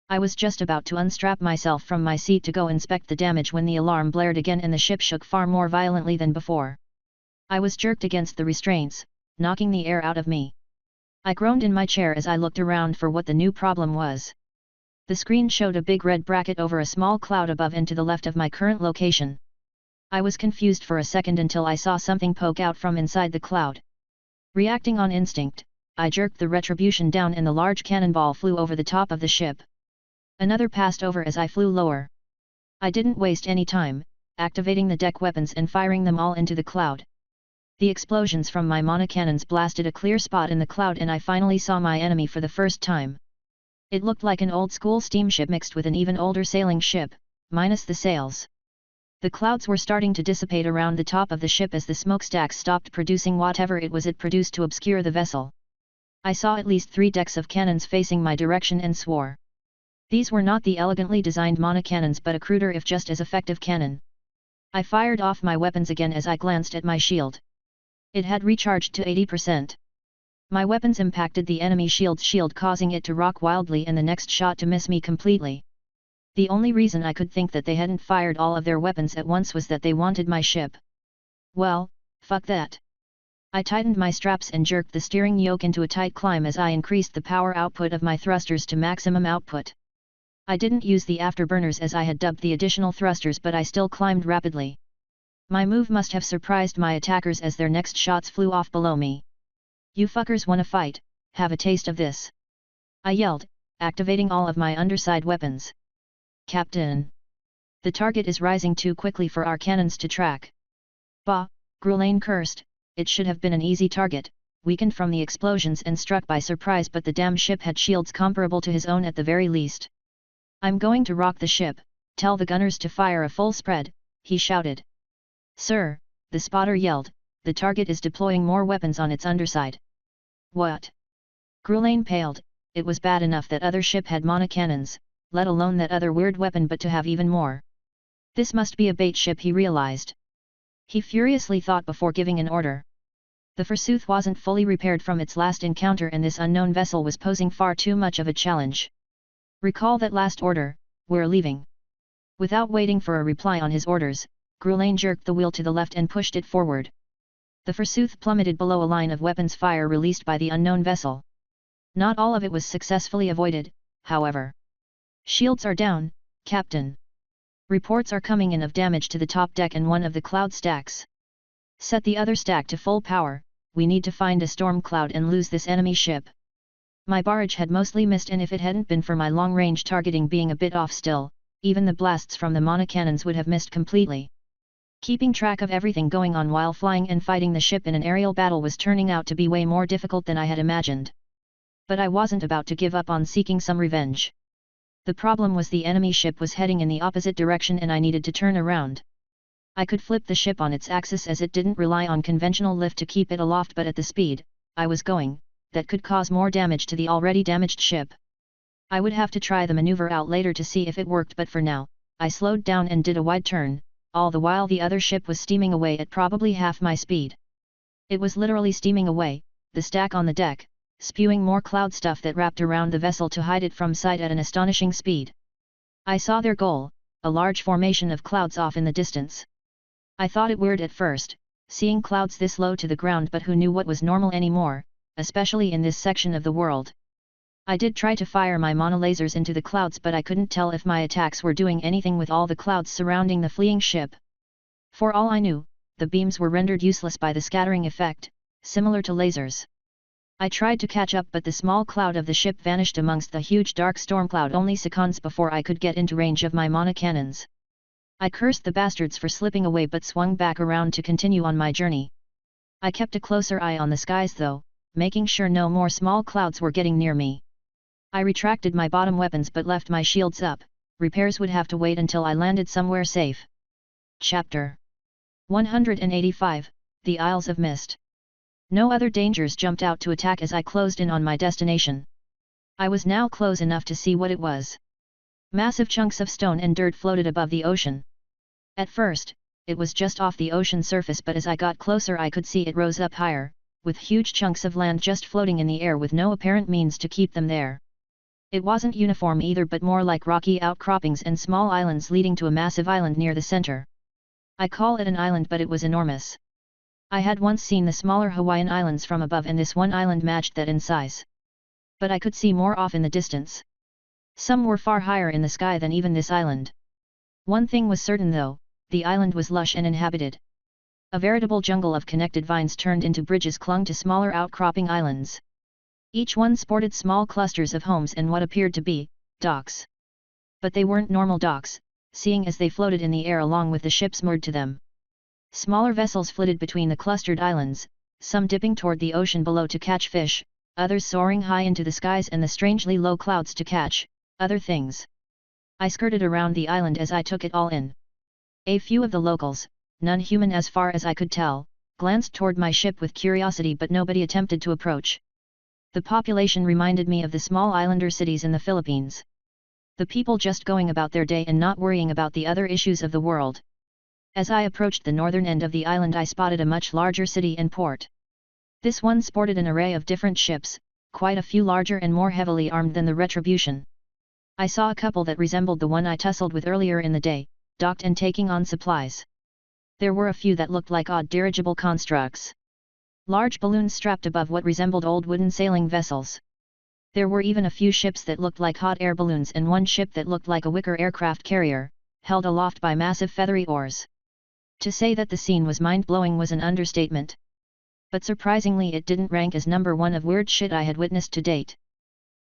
I was just about to unstrap myself from my seat to go inspect the damage when the alarm blared again and the ship shook far more violently than before. I was jerked against the restraints, knocking the air out of me. I groaned in my chair as I looked around for what the new problem was. The screen showed a big red bracket over a small cloud above and to the left of my current location. I was confused for a second until I saw something poke out from inside the cloud. Reacting on instinct, I jerked the retribution down and the large cannonball flew over the top of the ship. Another passed over as I flew lower. I didn't waste any time, activating the deck weapons and firing them all into the cloud. The explosions from my monocannons blasted a clear spot in the cloud and I finally saw my enemy for the first time. It looked like an old-school steamship mixed with an even older sailing ship, minus the sails. The clouds were starting to dissipate around the top of the ship as the smokestacks stopped producing whatever it was it produced to obscure the vessel. I saw at least 3 decks of cannons facing my direction and swore. These were not the elegantly designed monocannons but a cruder if just as effective cannon. I fired off my weapons again as I glanced at my shield. It had recharged to 80%. My weapons impacted the enemy shield's shield, causing it to rock wildly and the next shot to miss me completely. The only reason I could think that they hadn't fired all of their weapons at once was that they wanted my ship. Well, fuck that. I tightened my straps and jerked the steering yoke into a tight climb as I increased the power output of my thrusters to maximum output. I didn't use the afterburners as I had dubbed the additional thrusters, but I still climbed rapidly. My move must have surprised my attackers as their next shots flew off below me. You fuckers wanna fight? Have a taste of this. I yelled, activating all of my underside weapons. Captain! The target is rising too quickly for our cannons to track. Bah, Grulain cursed, it should have been an easy target, weakened from the explosions and struck by surprise, but the damn ship had shields comparable to his own at the very least. I'm going to rock the ship, tell the gunners to fire a full spread, he shouted. Sir, the spotter yelled, the target is deploying more weapons on its underside. What? Grulain paled. It was bad enough that other ship had monocannons, let alone that other weird weapon, but to have even more. This must be a bait ship, he realized. He furiously thought before giving an order. The Forsooth wasn't fully repaired from its last encounter and this unknown vessel was posing far too much of a challenge. Recall that last order, we're leaving. Without waiting for a reply on his orders, Grulain jerked the wheel to the left and pushed it forward. The Forsooth plummeted below a line of weapons fire released by the unknown vessel. Not all of it was successfully avoided, however. Shields are down, Captain. Reports are coming in of damage to the top deck and one of the cloud stacks. Set the other stack to full power, we need to find a storm cloud and lose this enemy ship. My barrage had mostly missed, and if it hadn't been for my long-range targeting being a bit off still, even the blasts from the monocannons would have missed completely. Keeping track of everything going on while flying and fighting the ship in an aerial battle was turning out to be way more difficult than I had imagined. But I wasn't about to give up on seeking some revenge. The problem was the enemy ship was heading in the opposite direction and I needed to turn around. I could flip the ship on its axis as it didn't rely on conventional lift to keep it aloft, but at the speed I was going, that could cause more damage to the already damaged ship. I would have to try the maneuver out later to see if it worked, but for now, I slowed down and did a wide turn, all the while the other ship was steaming away at probably half my speed. It was literally steaming away, the stack on the deck, spewing more cloud stuff that wrapped around the vessel to hide it from sight at an astonishing speed. I saw their goal, a large formation of clouds off in the distance. I thought it weird at first, seeing clouds this low to the ground, but who knew what was normal anymore, especially in this section of the world. I did try to fire my monolasers into the clouds, but I couldn't tell if my attacks were doing anything with all the clouds surrounding the fleeing ship. For all I knew, the beams were rendered useless by the scattering effect, similar to lasers. I tried to catch up, but the small cloud of the ship vanished amongst the huge dark storm cloud only seconds before I could get into range of my monocannons. I cursed the bastards for slipping away, but swung back around to continue on my journey. I kept a closer eye on the skies though, making sure no more small clouds were getting near me. I retracted my bottom weapons but left my shields up. Repairs would have to wait until I landed somewhere safe. Chapter 185, The Isles of Mist. No other dangers jumped out to attack as I closed in on my destination. I was now close enough to see what it was. Massive chunks of stone and dirt floated above the ocean. At first, it was just off the ocean surface, but as I got closer I could see it rose up higher, with huge chunks of land just floating in the air with no apparent means to keep them there. It wasn't uniform either, but more like rocky outcroppings and small islands leading to a massive island near the center. I call it an island, but it was enormous. I had once seen the smaller Hawaiian Islands from above, and this one island matched that in size. But I could see more off in the distance. Some were far higher in the sky than even this island. One thing was certain though, the island was lush and inhabited. A veritable jungle of connected vines turned into bridges clung to smaller outcropping islands. Each one sported small clusters of homes and what appeared to be docks. But they weren't normal docks, seeing as they floated in the air along with the ships moored to them. Smaller vessels flitted between the clustered islands, some dipping toward the ocean below to catch fish, others soaring high into the skies and the strangely low clouds to catch other things. I skirted around the island as I took it all in. A few of the locals, none human as far as I could tell, glanced toward my ship with curiosity, but nobody attempted to approach. The population reminded me of the small islander cities in the Philippines. The people just going about their day and not worrying about the other issues of the world. As I approached the northern end of the island I spotted a much larger city and port. This one sported an array of different ships, quite a few larger and more heavily armed than the Retribution. I saw a couple that resembled the one I tussled with earlier in the day, docked and taking on supplies. There were a few that looked like odd dirigible constructs. Large balloons strapped above what resembled old wooden sailing vessels. There were even a few ships that looked like hot air balloons and one ship that looked like a wicker aircraft carrier, held aloft by massive feathery oars. To say that the scene was mind-blowing was an understatement. But surprisingly it didn't rank as number one of weird shit I had witnessed to date.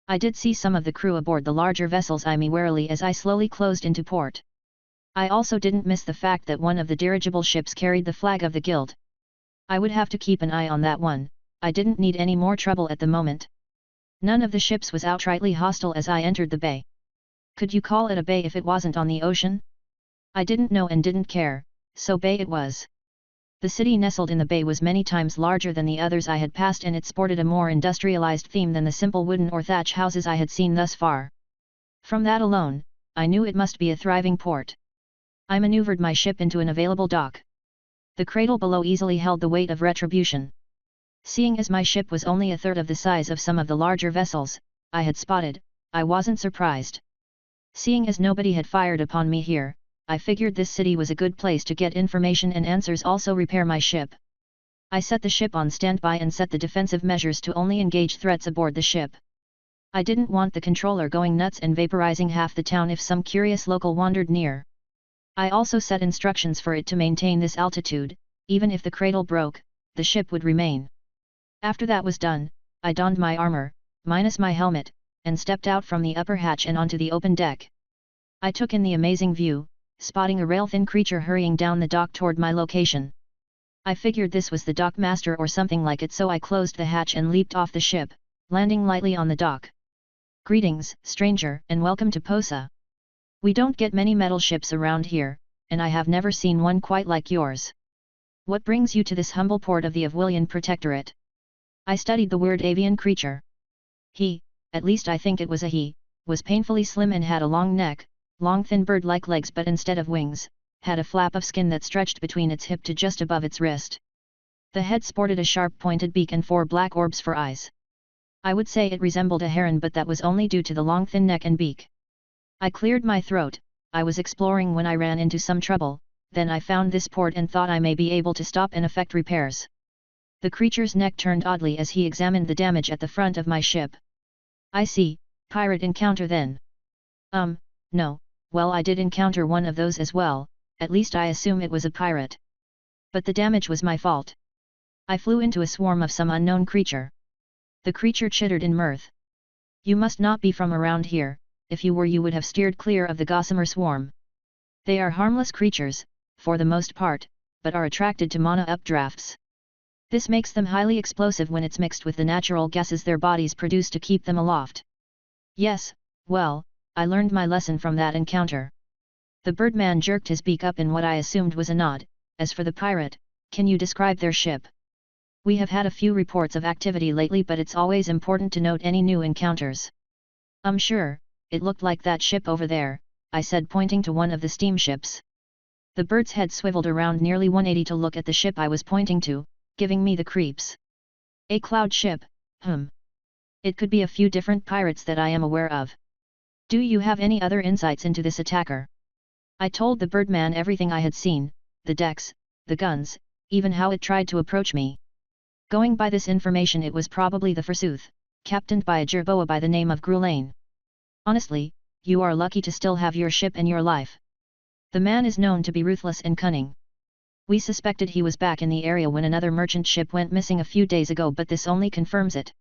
I did see some of the crew aboard the larger vessels eye me warily as I slowly closed into port. I also didn't miss the fact that one of the dirigible ships carried the flag of the guild. I would have to keep an eye on that one. I didn't need any more trouble at the moment. None of the ships was outrightly hostile as I entered the bay. Could you call it a bay if it wasn't on the ocean? I didn't know and didn't care, so bay it was. The city nestled in the bay was many times larger than the others I had passed, and it sported a more industrialized theme than the simple wooden or thatch houses I had seen thus far. From that alone, I knew it must be a thriving port. I maneuvered my ship into an available dock. The cradle below easily held the weight of Retribution. Seeing as my ship was only a third of the size of some of the larger vessels I had spotted, I wasn't surprised. Seeing as nobody had fired upon me here, I figured this city was a good place to get information and answers, also repair my ship. I set the ship on standby and set the defensive measures to only engage threats aboard the ship. I didn't want the controller going nuts and vaporizing half the town if some curious local wandered near. I also set instructions for it to maintain this altitude, even if the cradle broke, the ship would remain. After that was done, I donned my armor, minus my helmet, and stepped out from the upper hatch and onto the open deck. I took in the amazing view, spotting a rail-thin creature hurrying down the dock toward my location. I figured this was the dock master or something like it, so I closed the hatch and leaped off the ship, landing lightly on the dock. "Greetings, stranger, and welcome to Posa. We don't get many metal ships around here, and I have never seen one quite like yours. What brings you to this humble port of the Avwilian Protectorate?" I studied the weird avian creature. He, at least I think it was a he, was painfully slim and had a long neck, long thin bird-like legs, but instead of wings, had a flap of skin that stretched between its hip to just above its wrist. The head sported a sharp pointed beak and 4 black orbs for eyes. I would say it resembled a heron, but that was only due to the long thin neck and beak. I cleared my throat. I was exploring when I ran into some trouble, then I found this port and thought I may be able to stop and effect repairs. The creature's neck turned oddly as he examined the damage at the front of my ship. "I see, pirate encounter then." No, well, I did encounter one of those as well, at least I assume it was a pirate. But the damage was my fault. I flew into a swarm of some unknown creature. The creature chittered in mirth. "You must not be from around here, if you were you would have steered clear of the gossamer swarm. They are harmless creatures, for the most part, but are attracted to mana updrafts. This makes them highly explosive when it's mixed with the natural gases their bodies produce to keep them aloft." "Yes, well, I learned my lesson from that encounter." The birdman jerked his beak up in what I assumed was a nod. "As for the pirate, can you describe their ship? We have had a few reports of activity lately, but it's always important to note any new encounters." Sure, it looked like that ship over there," I said, pointing to one of the steamships. The bird's head swiveled around nearly 180 to look at the ship I was pointing to, giving me the creeps. "A cloud ship, It could be a few different pirates that I am aware of. Do you have any other insights into this attacker?" I told the birdman everything I had seen, the decks, the guns, even how it tried to approach me. Going by this information, it was probably the Forsooth, captained by a jerboa by the name of Grulain. "Honestly, you are lucky to still have your ship and your life. The man is known to be ruthless and cunning. We suspected he was back in the area when another merchant ship went missing a few days ago, but this only confirms it.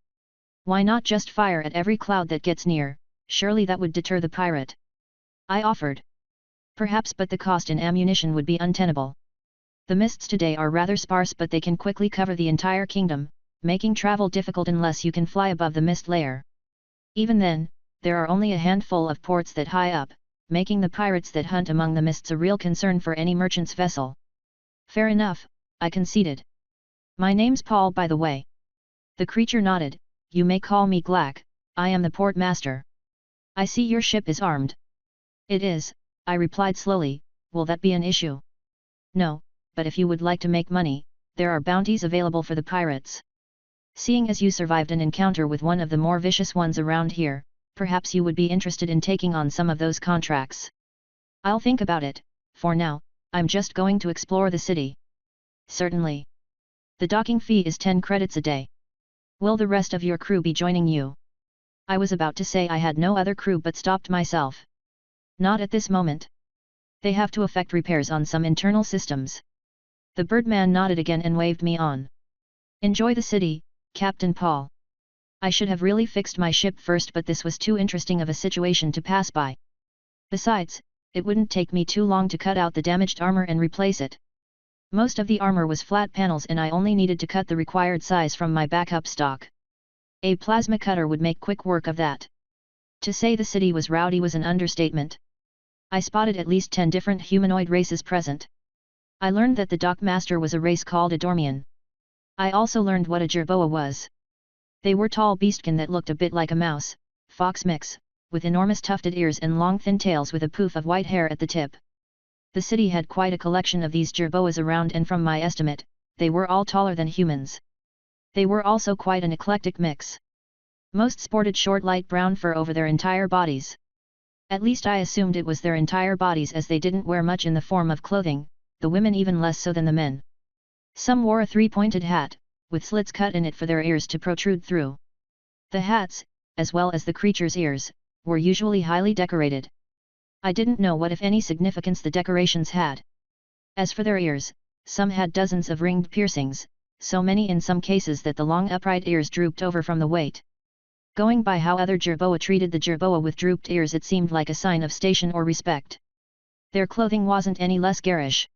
Why not just fire at every cloud that gets near? Surely that would deter the pirate," I offered. "Perhaps, but the cost in ammunition would be untenable. The mists today are rather sparse, but they can quickly cover the entire kingdom, making travel difficult unless you can fly above the mist layer. Even then, there are only a handful of ports that high up, making the pirates that hunt among the mists a real concern for any merchant's vessel." "Fair enough," I conceded. "My name's Paul, by the way." The creature nodded. "You may call me Glack, I am the port master. I see your ship is armed." "It is," I replied slowly. "Will that be an issue?" "No, but if you would like to make money, there are bounties available for the pirates. Seeing as you survived an encounter with one of the more vicious ones around here, perhaps you would be interested in taking on some of those contracts." "I'll think about it. For now, I'm just going to explore the city." "Certainly. The docking fee is 10 credits a day. Will the rest of your crew be joining you?" I was about to say I had no other crew, but stopped myself. "Not at this moment. They have to effect repairs on some internal systems." The birdman nodded again and waved me on. "Enjoy the city, Captain Paul." I should have really fixed my ship first, but this was too interesting of a situation to pass by. Besides, it wouldn't take me too long to cut out the damaged armor and replace it. Most of the armor was flat panels and I only needed to cut the required size from my backup stock. A plasma cutter would make quick work of that. To say the city was rowdy was an understatement. I spotted at least 10 different humanoid races present. I learned that the dockmaster was a race called a Dormian. I also learned what a jerboa was. They were tall beastkin that looked a bit like a mouse, fox mix, with enormous tufted ears and long thin tails with a poof of white hair at the tip. The city had quite a collection of these jerboas around, and from my estimate, they were all taller than humans. They were also quite an eclectic mix. Most sported short light brown fur over their entire bodies. At least I assumed it was their entire bodies, as they didn't wear much in the form of clothing, the women even less so than the men. Some wore a 3-pointed hat, with slits cut in it for their ears to protrude through. The hats, as well as the creature's ears, were usually highly decorated. I didn't know what if any significance the decorations had. As for their ears, some had dozens of ringed piercings, so many in some cases that the long upright ears drooped over from the weight. Going by how other jerboa treated the jerboa with drooped ears, it seemed like a sign of station or respect. Their clothing wasn't any less garish.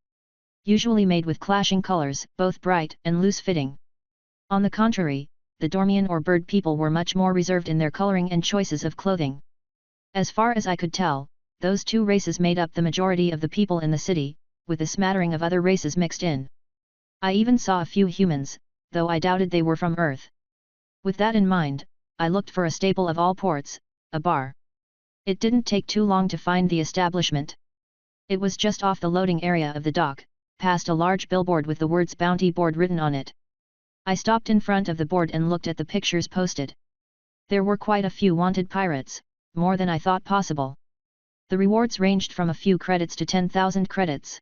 Usually made with clashing colors, both bright and loose-fitting. On the contrary, the Dormian or bird people were much more reserved in their coloring and choices of clothing. As far as I could tell, those two races made up the majority of the people in the city, with a smattering of other races mixed in. I even saw a few humans, though I doubted they were from Earth. With that in mind, I looked for a staple of all ports, a bar. It didn't take too long to find the establishment. It was just off the loading area of the dock, past a large billboard with the words Bounty Board written on it. I stopped in front of the board and looked at the pictures posted. There were quite a few wanted pirates, more than I thought possible. The rewards ranged from a few credits to 10,000 credits.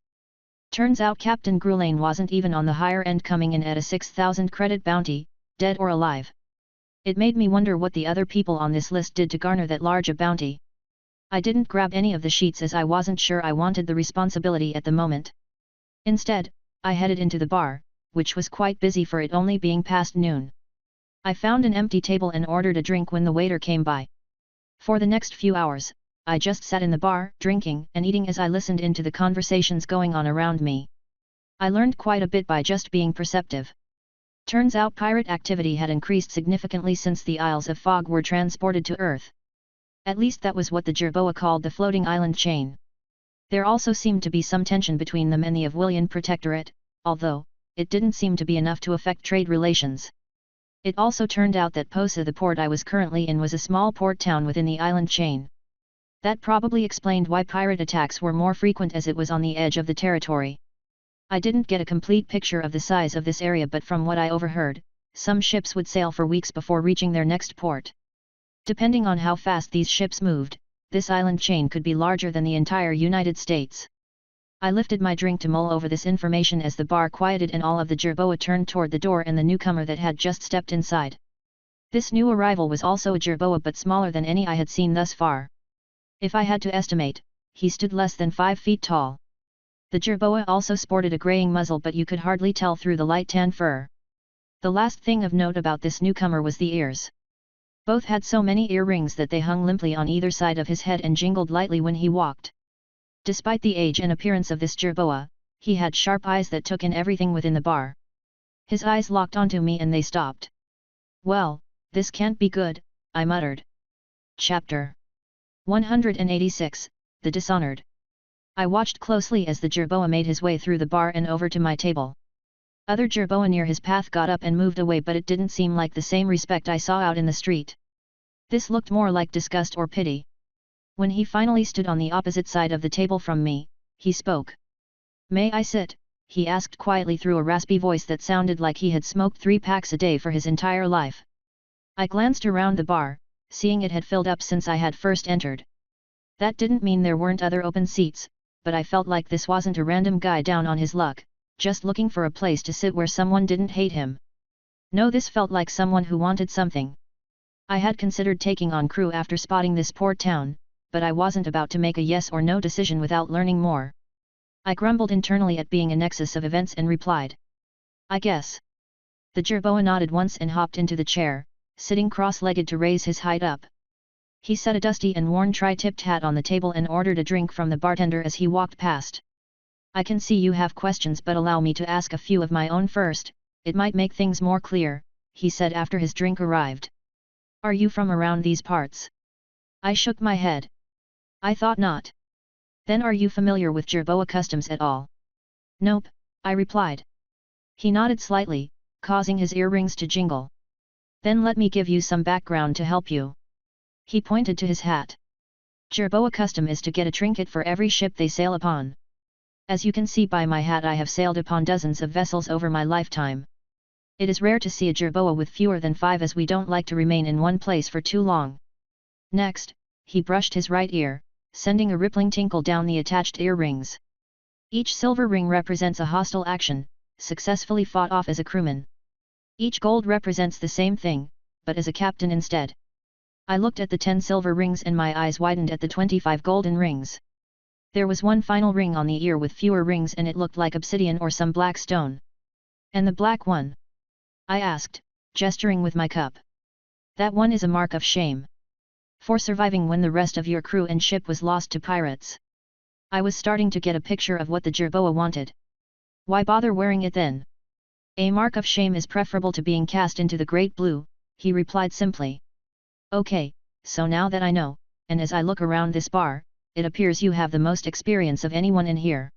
Turns out Captain Grulane wasn't even on the higher end, coming in at a 6,000 credit bounty, dead or alive. It made me wonder what the other people on this list did to garner that large a bounty. I didn't grab any of the sheets as I wasn't sure I wanted the responsibility at the moment. Instead, I headed into the bar, which was quite busy for it only being past noon. I found an empty table and ordered a drink when the waiter came by. For the next few hours, I just sat in the bar, drinking and eating as I listened into the conversations going on around me. I learned quite a bit by just being perceptive. Turns out pirate activity had increased significantly since the Isles of Fog were transported to Earth. At least that was what the jerboa called the floating island chain. There also seemed to be some tension between them and the Avwillian Protectorate, although it didn't seem to be enough to affect trade relations. It also turned out that Posa, the port I was currently in, was a small port town within the island chain. That probably explained why pirate attacks were more frequent, as it was on the edge of the territory. I didn't get a complete picture of the size of this area, but from what I overheard, some ships would sail for weeks before reaching their next port. Depending on how fast these ships moved, this island chain could be larger than the entire United States. I lifted my drink to mull over this information as the bar quieted and all of the jerboa turned toward the door and the newcomer that had just stepped inside. This new arrival was also a jerboa, but smaller than any I had seen thus far. If I had to estimate, he stood less than 5 feet tall. The jerboa also sported a graying muzzle, but you could hardly tell through the light tan fur. The last thing of note about this newcomer was the ears. Both had so many earrings that they hung limply on either side of his head and jingled lightly when he walked. Despite the age and appearance of this jerboa, he had sharp eyes that took in everything within the bar. His eyes locked onto me and they stopped. "Well, this can't be good," I muttered. Chapter 186, The Dishonored. I watched closely as the jerboa made his way through the bar and over to my table. Other jerboa near his path got up and moved away, but it didn't seem like the same respect I saw out in the street. This looked more like disgust or pity. When he finally stood on the opposite side of the table from me, he spoke. "May I sit?" he asked quietly through a raspy voice that sounded like he had smoked 3 packs a day for his entire life. I glanced around the bar, seeing it had filled up since I had first entered. That didn't mean there weren't other open seats, but I felt like this wasn't a random guy down on his luck, just looking for a place to sit where someone didn't hate him. No, this felt like someone who wanted something. I had considered taking on crew after spotting this port town, but I wasn't about to make a yes or no decision without learning more. I grumbled internally at being a nexus of events and replied, "I guess." The jerboa nodded once and hopped into the chair, sitting cross-legged to raise his height up. He set a dusty and worn tri-tipped hat on the table and ordered a drink from the bartender as he walked past. "I can see you have questions, but allow me to ask a few of my own first, it might make things more clear," he said after his drink arrived. "Are you from around these parts?" I shook my head. "I thought not." "Then are you familiar with jerboa customs at all?" "Nope," I replied. He nodded slightly, causing his earrings to jingle. "Then let me give you some background to help you." He pointed to his hat. "Jerboa custom is to get a trinket for every ship they sail upon. As you can see by my hat, I have sailed upon dozens of vessels over my lifetime. It is rare to see a jerboa with fewer than 5, as we don't like to remain in one place for too long." Next, he brushed his right ear, sending a rippling tinkle down the attached earrings. Each silver ring represents a hostile action, successfully fought off as a crewman. Each gold represents the same thing, but as a captain instead. I looked at the 10 silver rings and my eyes widened at the 25 golden rings. There was one final ring on the ear with fewer rings and it looked like obsidian or some black stone. And the black one? I asked, gesturing with my cup. That one is a mark of shame. For surviving when the rest of your crew and ship was lost to pirates. I was starting to get a picture of what the jerboa wanted. Why bother wearing it then? A mark of shame is preferable to being cast into the great blue, he replied simply. Okay, so now that I know, and as I look around this bar, it appears you have the most experience of anyone in here.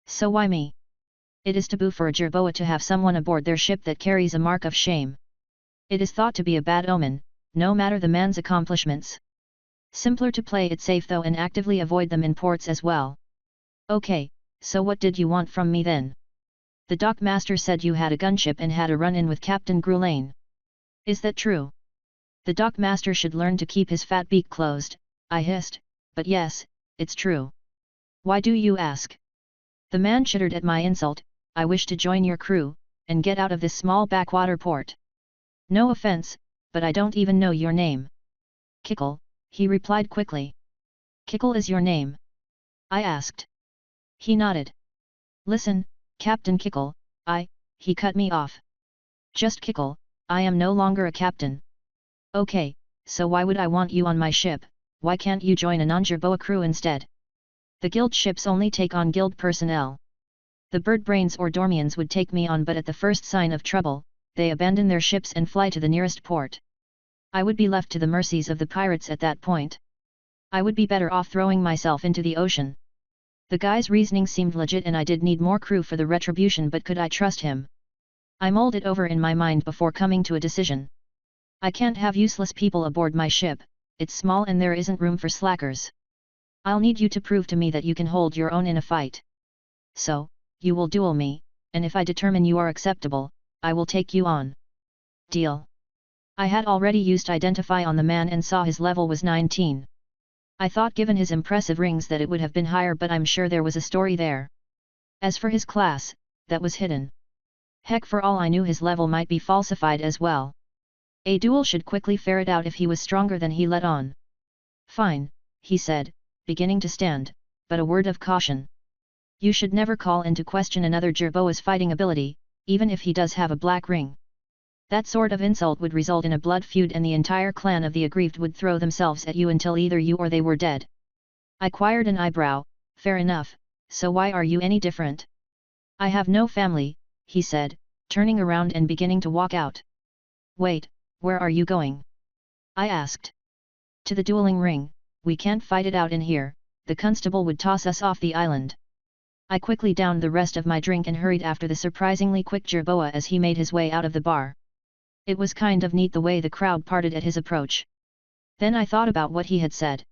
So why me? It is taboo for a jerboa to have someone aboard their ship that carries a mark of shame. It is thought to be a bad omen, no matter the man's accomplishments. Simpler to play it safe though and actively avoid them in ports as well. Okay, so what did you want from me then? The dockmaster said you had a gunship and had a run-in with Captain Grulain. Is that true? The dockmaster should learn to keep his fat beak closed, I hissed, but yes, it's true. Why do you ask? The man chittered at my insult. I wish to join your crew, and get out of this small backwater port. No offense, but I don't even know your name. Kickle, he replied quickly. Kickle is your name? I asked. He nodded. Listen, Captain Kickle, he cut me off. Just Kickle, I am no longer a captain. Okay, so why would I want you on my ship? Why can't you join a non-jerboa crew instead? The guild ships only take on guild personnel. The birdbrains or dormians would take me on, but at the first sign of trouble, they abandon their ships and fly to the nearest port. I would be left to the mercies of the pirates at that point. I would be better off throwing myself into the ocean. The guy's reasoning seemed legit and I did need more crew for the retribution, but could I trust him? I mulled it over in my mind before coming to a decision. I can't have useless people aboard my ship, it's small and there isn't room for slackers. I'll need you to prove to me that you can hold your own in a fight. So, you will duel me, and if I determine you are acceptable, I will take you on. Deal. I had already used Identify on the man and saw his level was 19. I thought given his impressive rings that it would have been higher, but I'm sure there was a story there. As for his class, that was hidden. Heck, for all I knew his level might be falsified as well. A duel should quickly ferret out if he was stronger than he let on. Fine, he said, beginning to stand, but a word of caution. You should never call into question another jerboa's fighting ability, even if he does have a black ring. That sort of insult would result in a blood feud and the entire clan of the aggrieved would throw themselves at you until either you or they were dead. I queried an eyebrow. Fair enough, so why are you any different? I have no family, he said, turning around and beginning to walk out. Wait, where are you going? I asked. To the dueling ring. We can't fight it out in here, the constable would toss us off the island. I quickly downed the rest of my drink and hurried after the surprisingly quick jerboa as he made his way out of the bar. It was kind of neat the way the crowd parted at his approach. Then I thought about what he had said.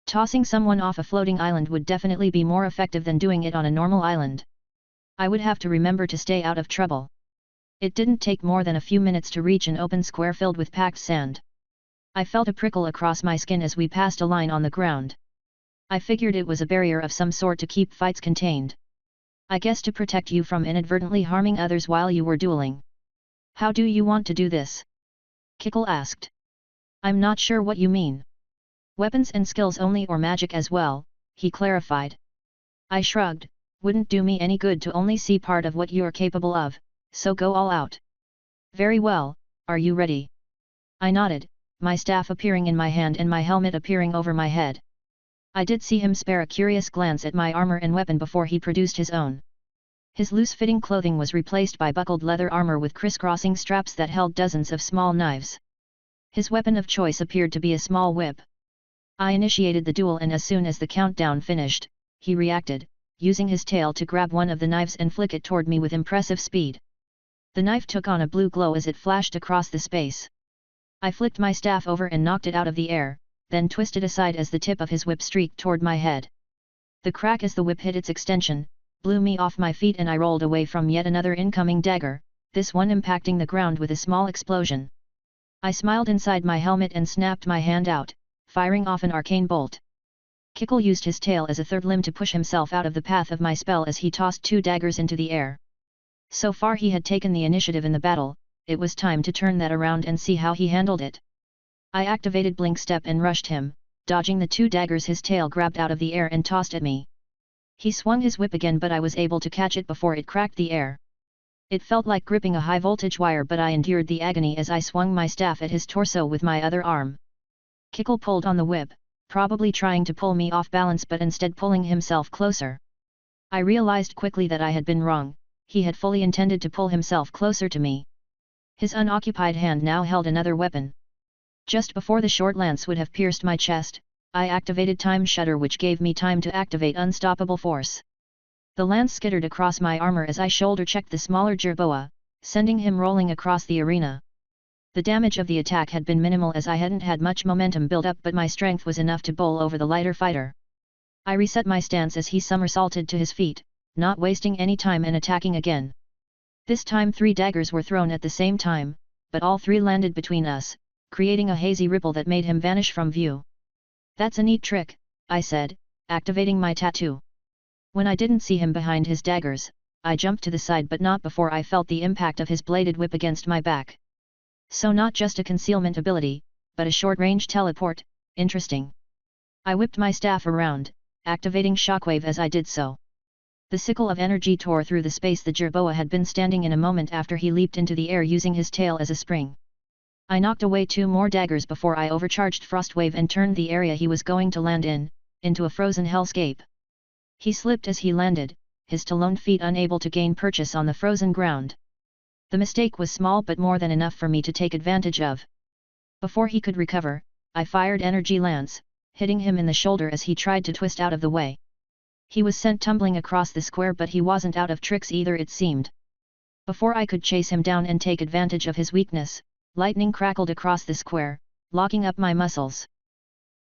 Tossing someone off a floating island would definitely be more effective than doing it on a normal island. I would have to remember to stay out of trouble. It didn't take more than a few minutes to reach an open square filled with packed sand. I felt a prickle across my skin as we passed a line on the ground. I figured it was a barrier of some sort to keep fights contained. I guess to protect you from inadvertently harming others while you were dueling. How do you want to do this? Kickle asked. I'm not sure what you mean. Weapons and skills only or magic as well, he clarified. I shrugged. Wouldn't do me any good to only see part of what you're capable of, so go all out. Very well, are you ready? I nodded, my staff appearing in my hand and my helmet appearing over my head. I did see him spare a curious glance at my armor and weapon before he produced his own. His loose-fitting clothing was replaced by buckled leather armor with crisscrossing straps that held dozens of small knives. His weapon of choice appeared to be a small whip. I initiated the duel and as soon as the countdown finished, he reacted, using his tail to grab one of the knives and flick it toward me with impressive speed. The knife took on a blue glow as it flashed across the space. I flicked my staff over and knocked it out of the air, then twisted aside as the tip of his whip streaked toward my head. The crack as the whip hit its extension, blew me off my feet and I rolled away from yet another incoming dagger, this one impacting the ground with a small explosion. I smiled inside my helmet and snapped my hand out, firing off an arcane bolt. Kickle used his tail as a third limb to push himself out of the path of my spell as he tossed two daggers into the air. So far he had taken the initiative in the battle, it was time to turn that around and see how he handled it. I activated Blink Step and rushed him, dodging the two daggers his tail grabbed out of the air and tossed at me. He swung his whip again, but I was able to catch it before it cracked the air. It felt like gripping a high-voltage wire, but I endured the agony as I swung my staff at his torso with my other arm. Kickle pulled on the whip, probably trying to pull me off balance, but instead pulling himself closer. I realized quickly that I had been wrong. He had fully intended to pull himself closer to me. His unoccupied hand now held another weapon. Just before the short lance would have pierced my chest, I activated Time Shudder, which gave me time to activate Unstoppable Force. The lance skittered across my armor as I shoulder-checked the smaller jerboa, sending him rolling across the arena. The damage of the attack had been minimal as I hadn't had much momentum build up, but my strength was enough to bowl over the lighter fighter. I reset my stance as he somersaulted to his feet, not wasting any time and attacking again. This time 3 daggers were thrown at the same time, but all 3 landed between us, creating a hazy ripple that made him vanish from view. "That's a neat trick," I said, activating my tattoo. When I didn't see him behind his daggers, I jumped to the side, but not before I felt the impact of his bladed whip against my back. So not just a concealment ability, but a short-range teleport. Interesting. I whipped my staff around, activating Shockwave as I did so. The sickle of energy tore through the space the jerboa had been standing in a moment after he leaped into the air using his tail as a spring. I knocked away 2 more daggers before I overcharged Frostwave and turned the area he was going to land in, into a frozen hellscape. He slipped as he landed, his taloned feet unable to gain purchase on the frozen ground. The mistake was small, but more than enough for me to take advantage of. Before he could recover, I fired Energy Lance, hitting him in the shoulder as he tried to twist out of the way. He was sent tumbling across the square, but he wasn't out of tricks either, it seemed. Before I could chase him down and take advantage of his weakness, lightning crackled across the square, locking up my muscles.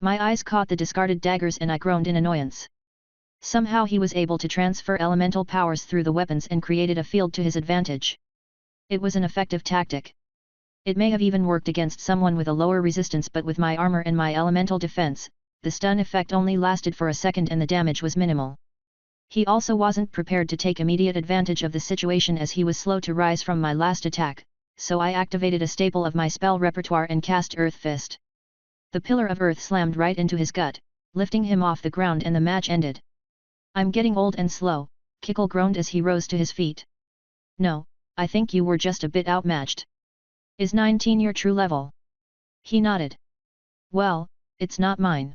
My eyes caught the discarded daggers and I groaned in annoyance. Somehow he was able to transfer elemental powers through the weapons and created a field to his advantage. It was an effective tactic. It may have even worked against someone with a lower resistance, but with my armor and my elemental defense, the stun effect only lasted for a second and the damage was minimal. He also wasn't prepared to take immediate advantage of the situation as he was slow to rise from my last attack, so I activated a staple of my spell repertoire and cast Earth Fist. The pillar of earth slammed right into his gut, lifting him off the ground and the match ended. "I'm getting old and slow," Kickle groaned as he rose to his feet. "No, I think you were just a bit outmatched. Is 19 your true level?" He nodded. "Well, it's not mine."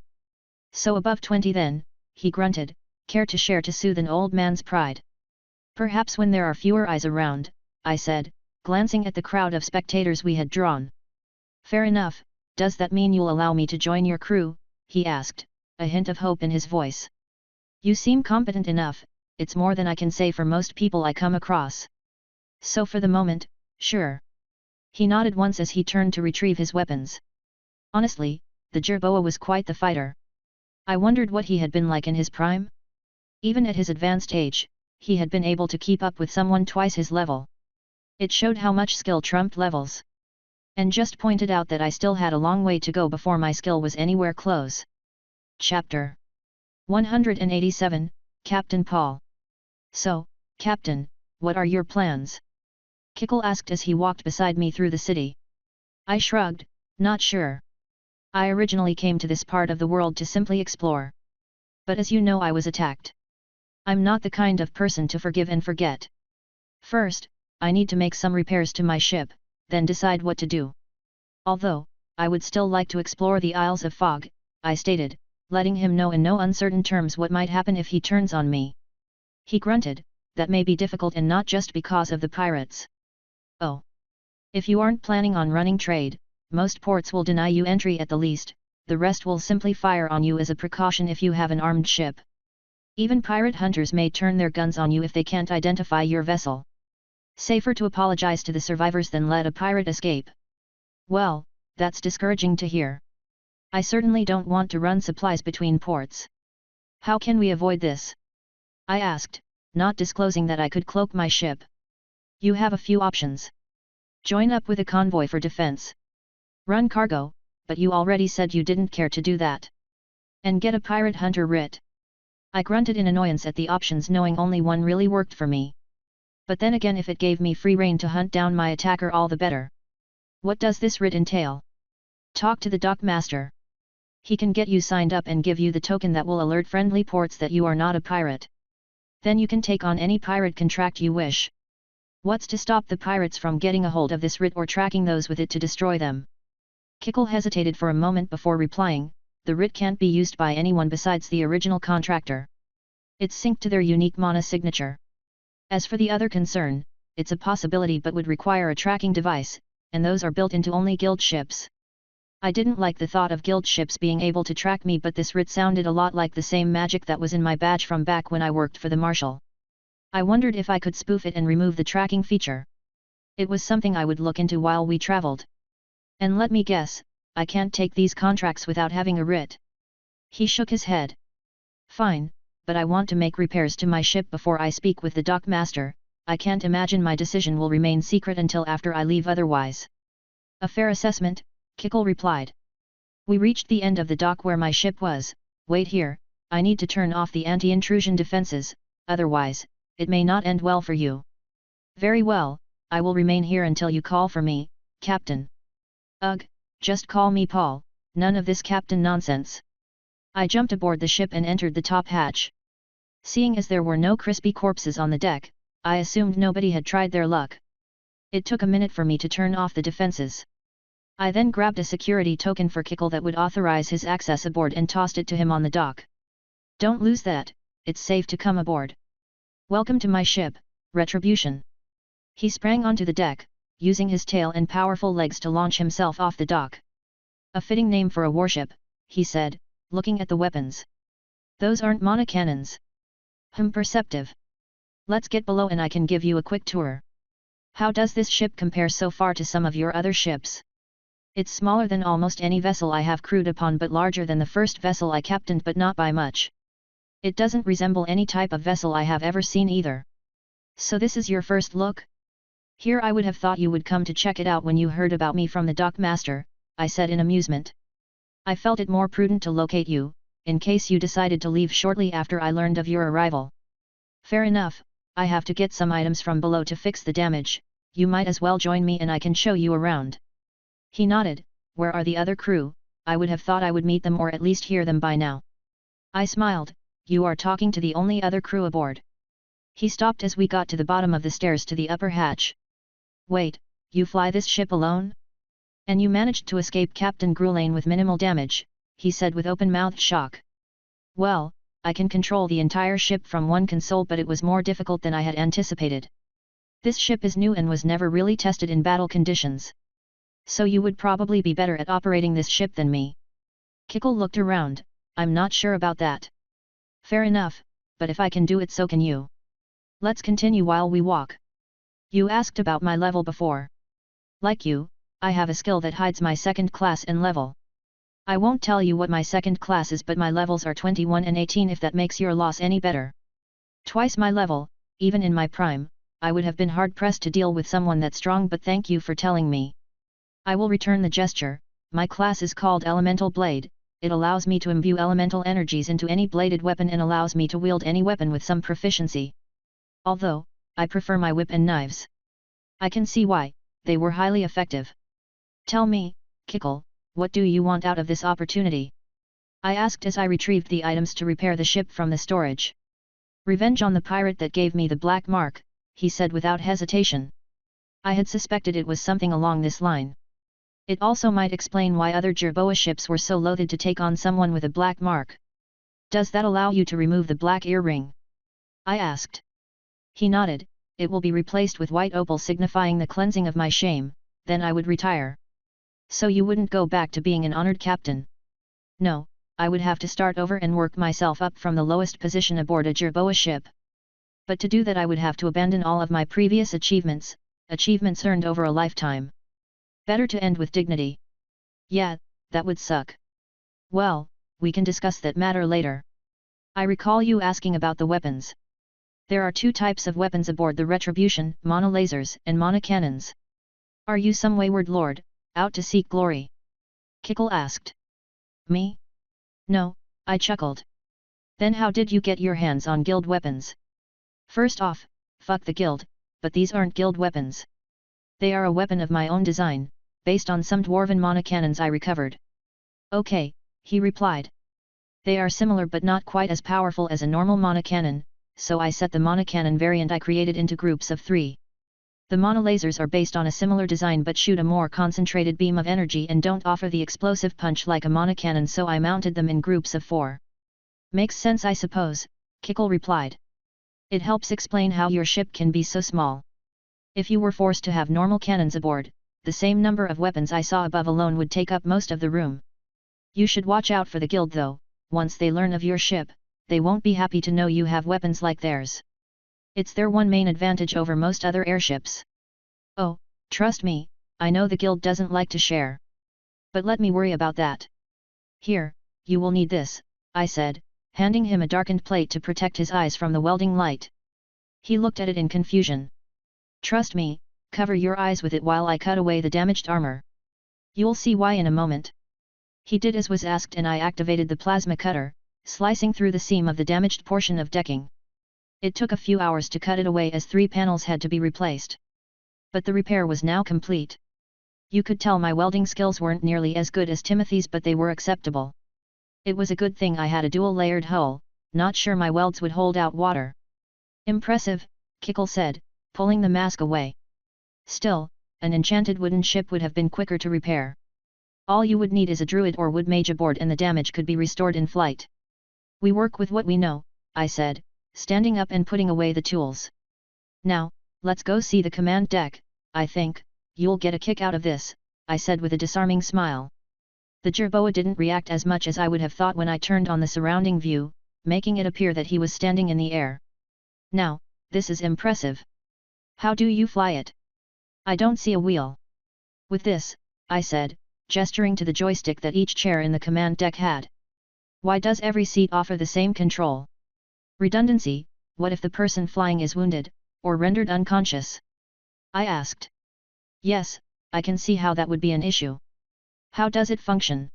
"So above 20 then," he grunted, care to share to soothe an old man's pride. "Perhaps when there are fewer eyes around," I said, glancing at the crowd of spectators we had drawn. "Fair enough, does that mean you'll allow me to join your crew?" he asked, a hint of hope in his voice. "You seem competent enough, it's more than I can say for most people I come across. So for the moment, sure." He nodded once as he turned to retrieve his weapons. Honestly, the jerboa was quite the fighter. I wondered what he had been like in his prime. Even at his advanced age, he had been able to keep up with someone twice his level. It showed how much skill trumped levels. And just pointed out that I still had a long way to go before my skill was anywhere close. Chapter 187, Captain Paul. "So, Captain, what are your plans?" Kickle asked as he walked beside me through the city. I shrugged, not sure. I originally came to this part of the world to simply explore. But as you know, I was attacked. I'm not the kind of person to forgive and forget. First, I need to make some repairs to my ship, then decide what to do. Although, I would still like to explore the Isles of Fog, I stated, letting him know in no uncertain terms what might happen if he turns on me. He grunted, "That may be difficult, and not just because of the pirates." "Oh. If you aren't planning on running trade, most ports will deny you entry at the least, the rest will simply fire on you as a precaution if you have an armed ship. Even pirate hunters may turn their guns on you if they can't identify your vessel. Safer to apologize to the survivors than let a pirate escape." "Well, that's discouraging to hear. I certainly don't want to run supplies between ports. How can we avoid this?" I asked, not disclosing that I could cloak my ship. "You have a few options. Join up with a convoy for defense. Run cargo, but you already said you didn't care to do that. And get a pirate hunter writ." I grunted in annoyance at the options, knowing only one really worked for me. But then again, if it gave me free rein to hunt down my attacker, all the better. "What does this writ entail?" "Talk to the dockmaster. He can get you signed up and give you the token that will alert friendly ports that you are not a pirate. Then you can take on any pirate contract you wish. What's to stop the pirates from getting a hold of this writ or tracking those with it to destroy them? Kickle hesitated for a moment before replying, the writ can't be used by anyone besides the original contractor. It's synced to their unique mana signature. As for the other concern, it's a possibility but would require a tracking device, and those are built into only guild ships. I didn't like the thought of guild ships being able to track me, but this writ sounded a lot like the same magic that was in my badge from back when I worked for the Marshal. I wondered if I could spoof it and remove the tracking feature. It was something I would look into while we traveled. And let me guess, I can't take these contracts without having a writ. He shook his head. Fine, but I want to make repairs to my ship before I speak with the dockmaster. I can't imagine my decision will remain secret until after I leave otherwise. A fair assessment, Kickle replied. We reached the end of the dock where my ship was. Wait here, I need to turn off the anti-intrusion defenses, otherwise, it may not end well for you. Very well, I will remain here until you call for me, Captain. Ugh, just call me Paul, none of this captain nonsense. I jumped aboard the ship and entered the top hatch. Seeing as there were no crispy corpses on the deck, I assumed nobody had tried their luck. It took a minute for me to turn off the defenses. I then grabbed a security token for Kickle that would authorize his access aboard and tossed it to him on the dock. Don't lose that, it's safe to come aboard. Welcome to my ship, Retribution. He sprang onto the deck, using his tail and powerful legs to launch himself off the dock. A fitting name for a warship, he said, looking at the weapons. Those aren't mana cannons. Perceptive. Let's get below and I can give you a quick tour. How does this ship compare so far to some of your other ships? It's smaller than almost any vessel I have crewed upon but larger than the first vessel I captained but not by much. It doesn't resemble any type of vessel I have ever seen either. So this is your first look? Here I would have thought you would come to check it out when you heard about me from the dockmaster, I said in amusement. I felt it more prudent to locate you, in case you decided to leave shortly after I learned of your arrival. Fair enough, I have to get some items from below to fix the damage, you might as well join me and I can show you around. He nodded. Where are the other crew? I would have thought I would meet them or at least hear them by now. I smiled. You are talking to the only other crew aboard. He stopped as we got to the bottom of the stairs to the upper hatch. Wait, you fly this ship alone? And you managed to escape Captain Grulane with minimal damage, he said with open-mouthed shock. Well, I can control the entire ship from one console, but it was more difficult than I had anticipated. This ship is new and was never really tested in battle conditions. So you would probably be better at operating this ship than me. Kickle looked around. I'm not sure about that. Fair enough, but if I can do it so can you. Let's continue while we walk. You asked about my level before. Like you, I have a skill that hides my second class and level. I won't tell you what my second class is, but my levels are 21 and 18 if that makes your loss any better. Twice my level, even in my prime, I would have been hard-pressed to deal with someone that strong, but thank you for telling me. I will return the gesture. My class is called Elemental Blade. It allows me to imbue elemental energies into any bladed weapon and allows me to wield any weapon with some proficiency. Although, I prefer my whip and knives. I can see why, they were highly effective. Tell me, Kickle, what do you want out of this opportunity? I asked as I retrieved the items to repair the ship from the storage. Revenge on the pirate that gave me the black mark, he said without hesitation. I had suspected it was something along this line. It also might explain why other Jerboa ships were so loath to take on someone with a black mark. Does that allow you to remove the black earring? I asked. He nodded. It will be replaced with white opal signifying the cleansing of my shame, then I would retire. So you wouldn't go back to being an honored captain? No, I would have to start over and work myself up from the lowest position aboard a Jerboa ship. But to do that I would have to abandon all of my previous achievements earned over a lifetime. Better to end with dignity. Yeah, that would suck. Well, we can discuss that matter later. I recall you asking about the weapons. There are two types of weapons aboard the Retribution, mana lasers and mana cannons. Are you some wayward lord, out to seek glory? Kickle asked. Me? No, I chuckled. Then how did you get your hands on guild weapons? First off, fuck the guild, but these aren't guild weapons. They are a weapon of my own design, based on some dwarven mana cannons I recovered. Okay, he replied. They are similar but not quite as powerful as a normal mana cannon, so I set the monocannon variant I created into groups of 3. The monolasers are based on a similar design but shoot a more concentrated beam of energy and don't offer the explosive punch like a monocannon, so I mounted them in groups of 4. Makes sense, I suppose, Kickle replied. It helps explain how your ship can be so small. If you were forced to have normal cannons aboard, the same number of weapons I saw above alone would take up most of the room. You should watch out for the guild though. Once they learn of your ship, they won't be happy to know you have weapons like theirs. It's their one main advantage over most other airships. Oh, trust me, I know the guild doesn't like to share. But let me worry about that. Here, you will need this, I said, handing him a darkened plate to protect his eyes from the welding light. He looked at it in confusion. Trust me, cover your eyes with it while I cut away the damaged armor. You'll see why in a moment. He did as was asked and I activated the plasma cutter, slicing through the seam of the damaged portion of decking. It took a few hours to cut it away as 3 panels had to be replaced. But the repair was now complete. You could tell my welding skills weren't nearly as good as Timothy's, but they were acceptable. It was a good thing I had a dual-layered hull, not sure my welds would hold out water. Impressive, Kickle said, pulling the mask away. Still, an enchanted wooden ship would have been quicker to repair. All you would need is a druid or wood mage aboard and the damage could be restored in flight. We work with what we know, I said, standing up and putting away the tools. Now, let's go see the command deck. I think you'll get a kick out of this, I said with a disarming smile. The jerboa didn't react as much as I would have thought when I turned on the surrounding view, making it appear that he was standing in the air. Now, this is impressive. How do you fly it? I don't see a wheel. With this, I said, gesturing to the joystick that each chair in the command deck had. Why does every seat offer the same control? Redundancy, what if the person flying is wounded, or rendered unconscious? I asked. Yes, I can see how that would be an issue. How does it function?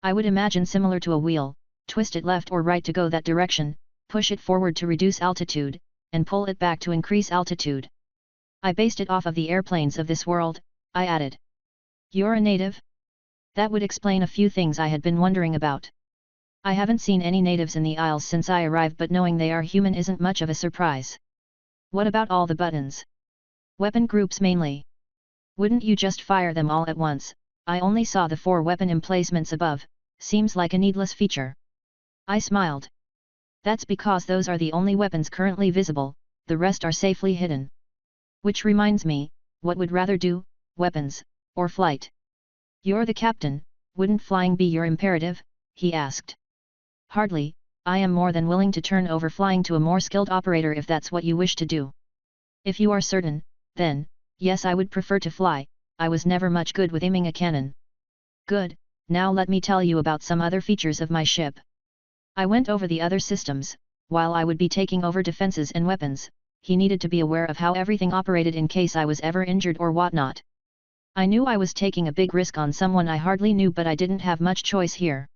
I would imagine similar to a wheel, twist it left or right to go that direction, push it forward to reduce altitude, and pull it back to increase altitude. I based it off of the airplanes of this world, I added. You're a native? That would explain a few things I had been wondering about. I haven't seen any natives in the Isles since I arrived, but knowing they are human isn't much of a surprise. What about all the buttons? Weapon groups mainly. Wouldn't you just fire them all at once? I only saw the 4 weapon emplacements above, seems like a needless feature. I smiled. That's because those are the only weapons currently visible, the rest are safely hidden. Which reminds me, what would rather do, weapons, or flight? You're the captain, wouldn't flying be your imperative? He asked. Hardly, I am more than willing to turn over flying to a more skilled operator if that's what you wish to do. If you are certain, then, yes, I would prefer to fly. I was never much good with aiming a cannon. Good, now let me tell you about some other features of my ship. I went over the other systems. While I would be taking over defenses and weapons, he needed to be aware of how everything operated in case I was ever injured or whatnot. I knew I was taking a big risk on someone I hardly knew, but I didn't have much choice here.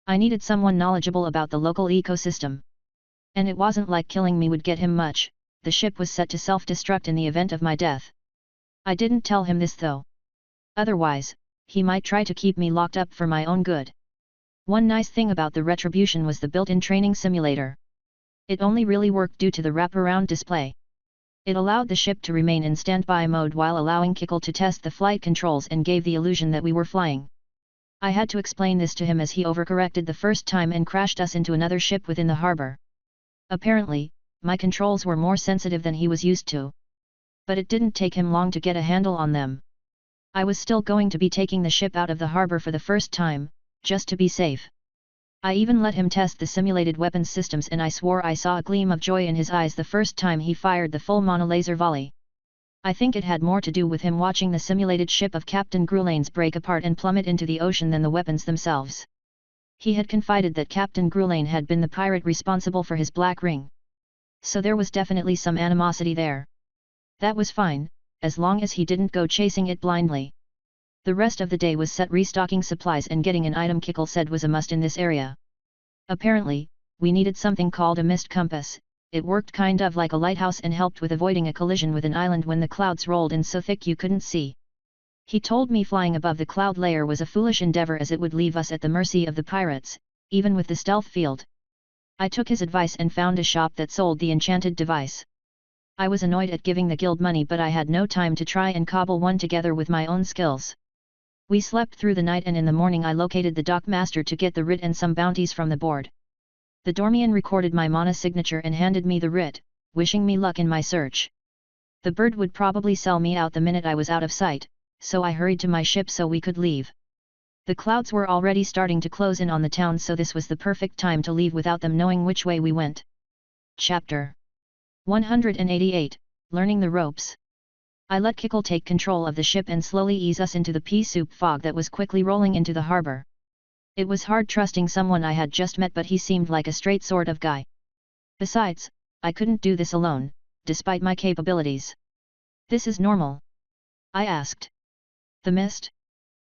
I needed someone knowledgeable about the local ecosystem. And it wasn't like killing me would get him much. The ship was set to self-destruct in the event of my death. I didn't tell him this though. Otherwise, he might try to keep me locked up for my own good. One nice thing about the Retribution was the built-in training simulator. It only really worked due to the wraparound display. It allowed the ship to remain in standby mode while allowing Kickle to test the flight controls and gave the illusion that we were flying. I had to explain this to him as he overcorrected the first time and crashed us into another ship within the harbor. Apparently, my controls were more sensitive than he was used to. But it didn't take him long to get a handle on them. I was still going to be taking the ship out of the harbor for the first time, just to be safe. I even let him test the simulated weapons systems, and I swore I saw a gleam of joy in his eyes the first time he fired the full monolaser volley. I think it had more to do with him watching the simulated ship of Captain Grulanes break apart and plummet into the ocean than the weapons themselves. He had confided that Captain Grulane had been the pirate responsible for his black ring. So there was definitely some animosity there. That was fine, as long as he didn't go chasing it blindly. The rest of the day was set restocking supplies and getting an item Kickle said was a must in this area. Apparently, we needed something called a mist compass. It worked kind of like a lighthouse and helped with avoiding a collision with an island when the clouds rolled in so thick you couldn't see. He told me flying above the cloud layer was a foolish endeavor as it would leave us at the mercy of the pirates, even with the stealth field. I took his advice and found a shop that sold the enchanted device. I was annoyed at giving the guild money, but I had no time to try and cobble one together with my own skills. We slept through the night, and in the morning I located the dock master to get the writ and some bounties from the board. The Dormian recorded my mana signature and handed me the writ, wishing me luck in my search. The bird would probably sell me out the minute I was out of sight, so I hurried to my ship so we could leave. The clouds were already starting to close in on the town, so this was the perfect time to leave without them knowing which way we went. Chapter 188, Learning the Ropes. I let Kickle take control of the ship and slowly ease us into the pea soup fog that was quickly rolling into the harbor. It was hard trusting someone I had just met, but he seemed like a straight sort of guy. Besides, I couldn't do this alone, despite my capabilities. "This is normal?" I asked. "The mist?"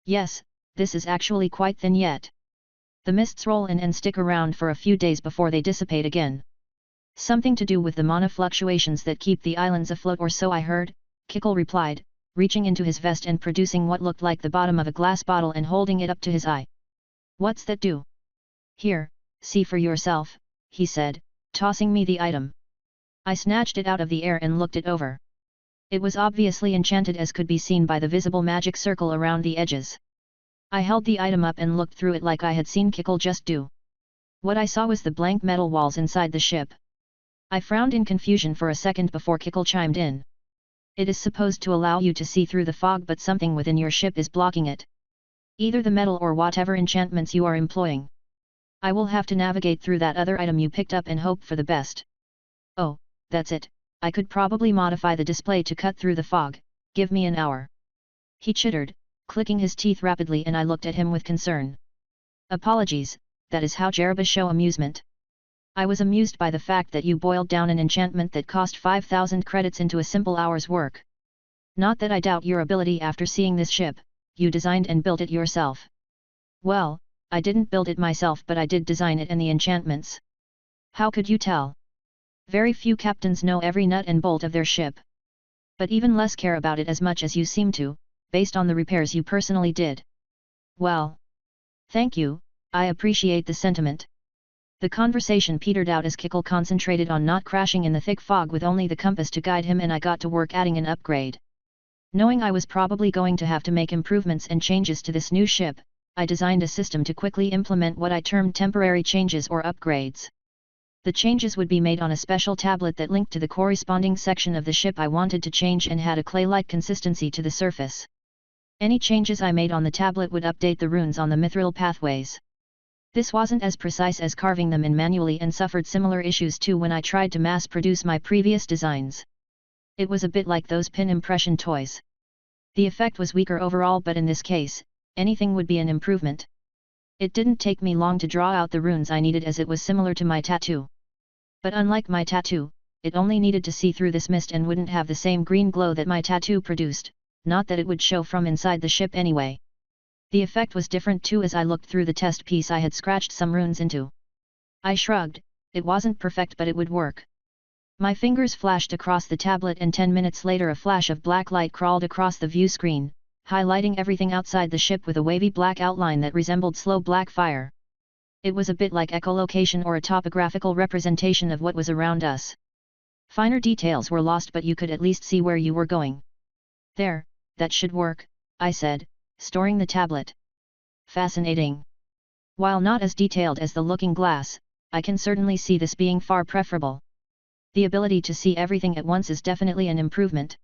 "Yes, this is actually quite thin yet. The mists roll in and stick around for a few days before they dissipate again. Something to do with the mana fluctuations that keep the islands afloat, or so I heard," Kickle replied, reaching into his vest and producing what looked like the bottom of a glass bottle and holding it up to his eye. "What's that do?" "Here, see for yourself," he said, tossing me the item. I snatched it out of the air and looked it over. It was obviously enchanted, as could be seen by the visible magic circle around the edges. I held the item up and looked through it like I had seen Kickle just do. What I saw was the blank metal walls inside the ship. I frowned in confusion for a second before Kickle chimed in. "It is supposed to allow you to see through the fog, but something within your ship is blocking it. Either the metal or whatever enchantments you are employing. I will have to navigate through that other item you picked up and hope for the best." "Oh, that's it. I could probably modify the display to cut through the fog. Give me an hour." He chittered, clicking his teeth rapidly, and I looked at him with concern. "Apologies, that is how Jerubas show amusement. I was amused by the fact that you boiled down an enchantment that cost 5,000 credits into a simple hour's work. Not that I doubt your ability after seeing this ship. You designed and built it yourself." "Well, I didn't build it myself, but I did design it and the enchantments." "How could you tell?" "Very few captains know every nut and bolt of their ship. But even less care about it as much as you seem to, based on the repairs you personally did." "Well, thank you, I appreciate the sentiment." The conversation petered out as Kickle concentrated on not crashing in the thick fog with only the compass to guide him, and I got to work adding an upgrade. Knowing I was probably going to have to make improvements and changes to this new ship, I designed a system to quickly implement what I termed temporary changes or upgrades. The changes would be made on a special tablet that linked to the corresponding section of the ship I wanted to change and had a clay-like consistency to the surface. Any changes I made on the tablet would update the runes on the mithril pathways. This wasn't as precise as carving them in manually and suffered similar issues too when I tried to mass-produce my previous designs. It was a bit like those pin impression toys. The effect was weaker overall, but in this case, anything would be an improvement. It didn't take me long to draw out the runes I needed, as it was similar to my tattoo. But unlike my tattoo, it only needed to see through this mist and wouldn't have the same green glow that my tattoo produced, not that it would show from inside the ship anyway. The effect was different too as I looked through the test piece I had scratched some runes into. I shrugged. It wasn't perfect, but it would work. My fingers flashed across the tablet, and 10 minutes later a flash of black light crawled across the view screen, highlighting everything outside the ship with a wavy black outline that resembled slow black fire. It was a bit like echolocation or a topographical representation of what was around us. Finer details were lost, but you could at least see where you were going. "There, that should work," I said, storing the tablet. "Fascinating. While not as detailed as the looking glass, I can certainly see this being far preferable. The ability to see everything at once is definitely an improvement.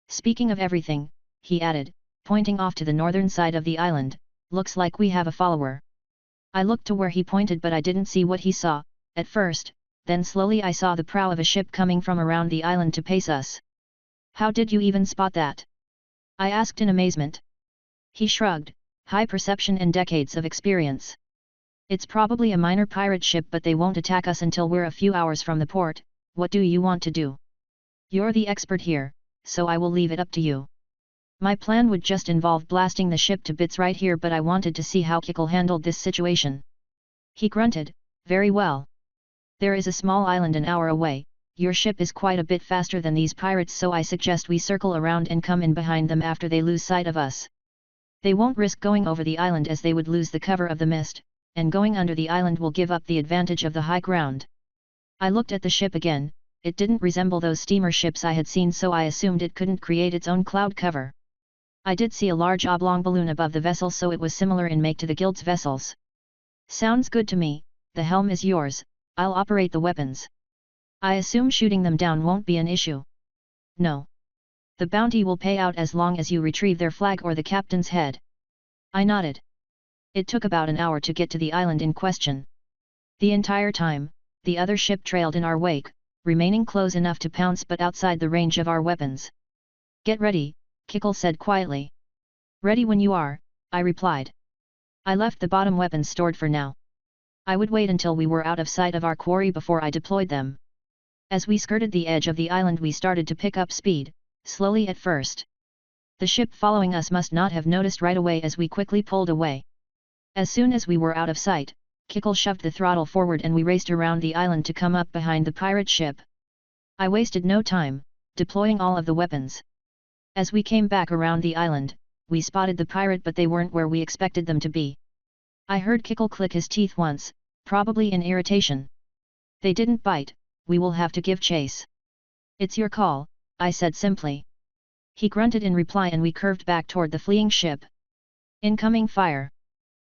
Speaking of everything," he added, pointing off to the northern side of the island, "looks like we have a follower." I looked to where he pointed, but I didn't see what he saw, at first. Then slowly I saw the prow of a ship coming from around the island to pace us. "How did you even spot that?" I asked in amazement. He shrugged. "High perception and decades of experience. It's probably a minor pirate ship, but they won't attack us until we're a few hours from the port. What do you want to do? You're the expert here, so I will leave it up to you." My plan would just involve blasting the ship to bits right here, but I wanted to see how Kickle handled this situation. He grunted. "Very well. There is a small island an hour away. Your ship is quite a bit faster than these pirates, so I suggest we circle around and come in behind them after they lose sight of us. They won't risk going over the island, as they would lose the cover of the mist, and going under the island will give up the advantage of the high ground. I looked at the ship again. It didn't resemble those steamer ships I had seen, so I assumed it couldn't create its own cloud cover. I did see a large oblong balloon above the vessel, so it was similar in make to the guild's vessels. Sounds good to me. The helm is yours, I'll operate the weapons. I assume shooting them down won't be an issue. No. The bounty will pay out as long as you retrieve their flag or the captain's head. I nodded. It took about an hour to get to the island in question. The entire time, the other ship trailed in our wake, remaining close enough to pounce but outside the range of our weapons. Get ready, Kickle said quietly. Ready when you are, I replied. I left the bottom weapons stored for now. I would wait until we were out of sight of our quarry before I deployed them. As we skirted the edge of the island, we started to pick up speed, slowly at first. The ship following us must not have noticed right away as we quickly pulled away. As soon as we were out of sight, Kickle shoved the throttle forward and we raced around the island to come up behind the pirate ship. I wasted no time, deploying all of the weapons. As we came back around the island, we spotted the pirate, but they weren't where we expected them to be. I heard Kickle click his teeth once, probably in irritation. They didn't bite. We will have to give chase. It's your call, I said simply. He grunted in reply and we curved back toward the fleeing ship. Incoming fire,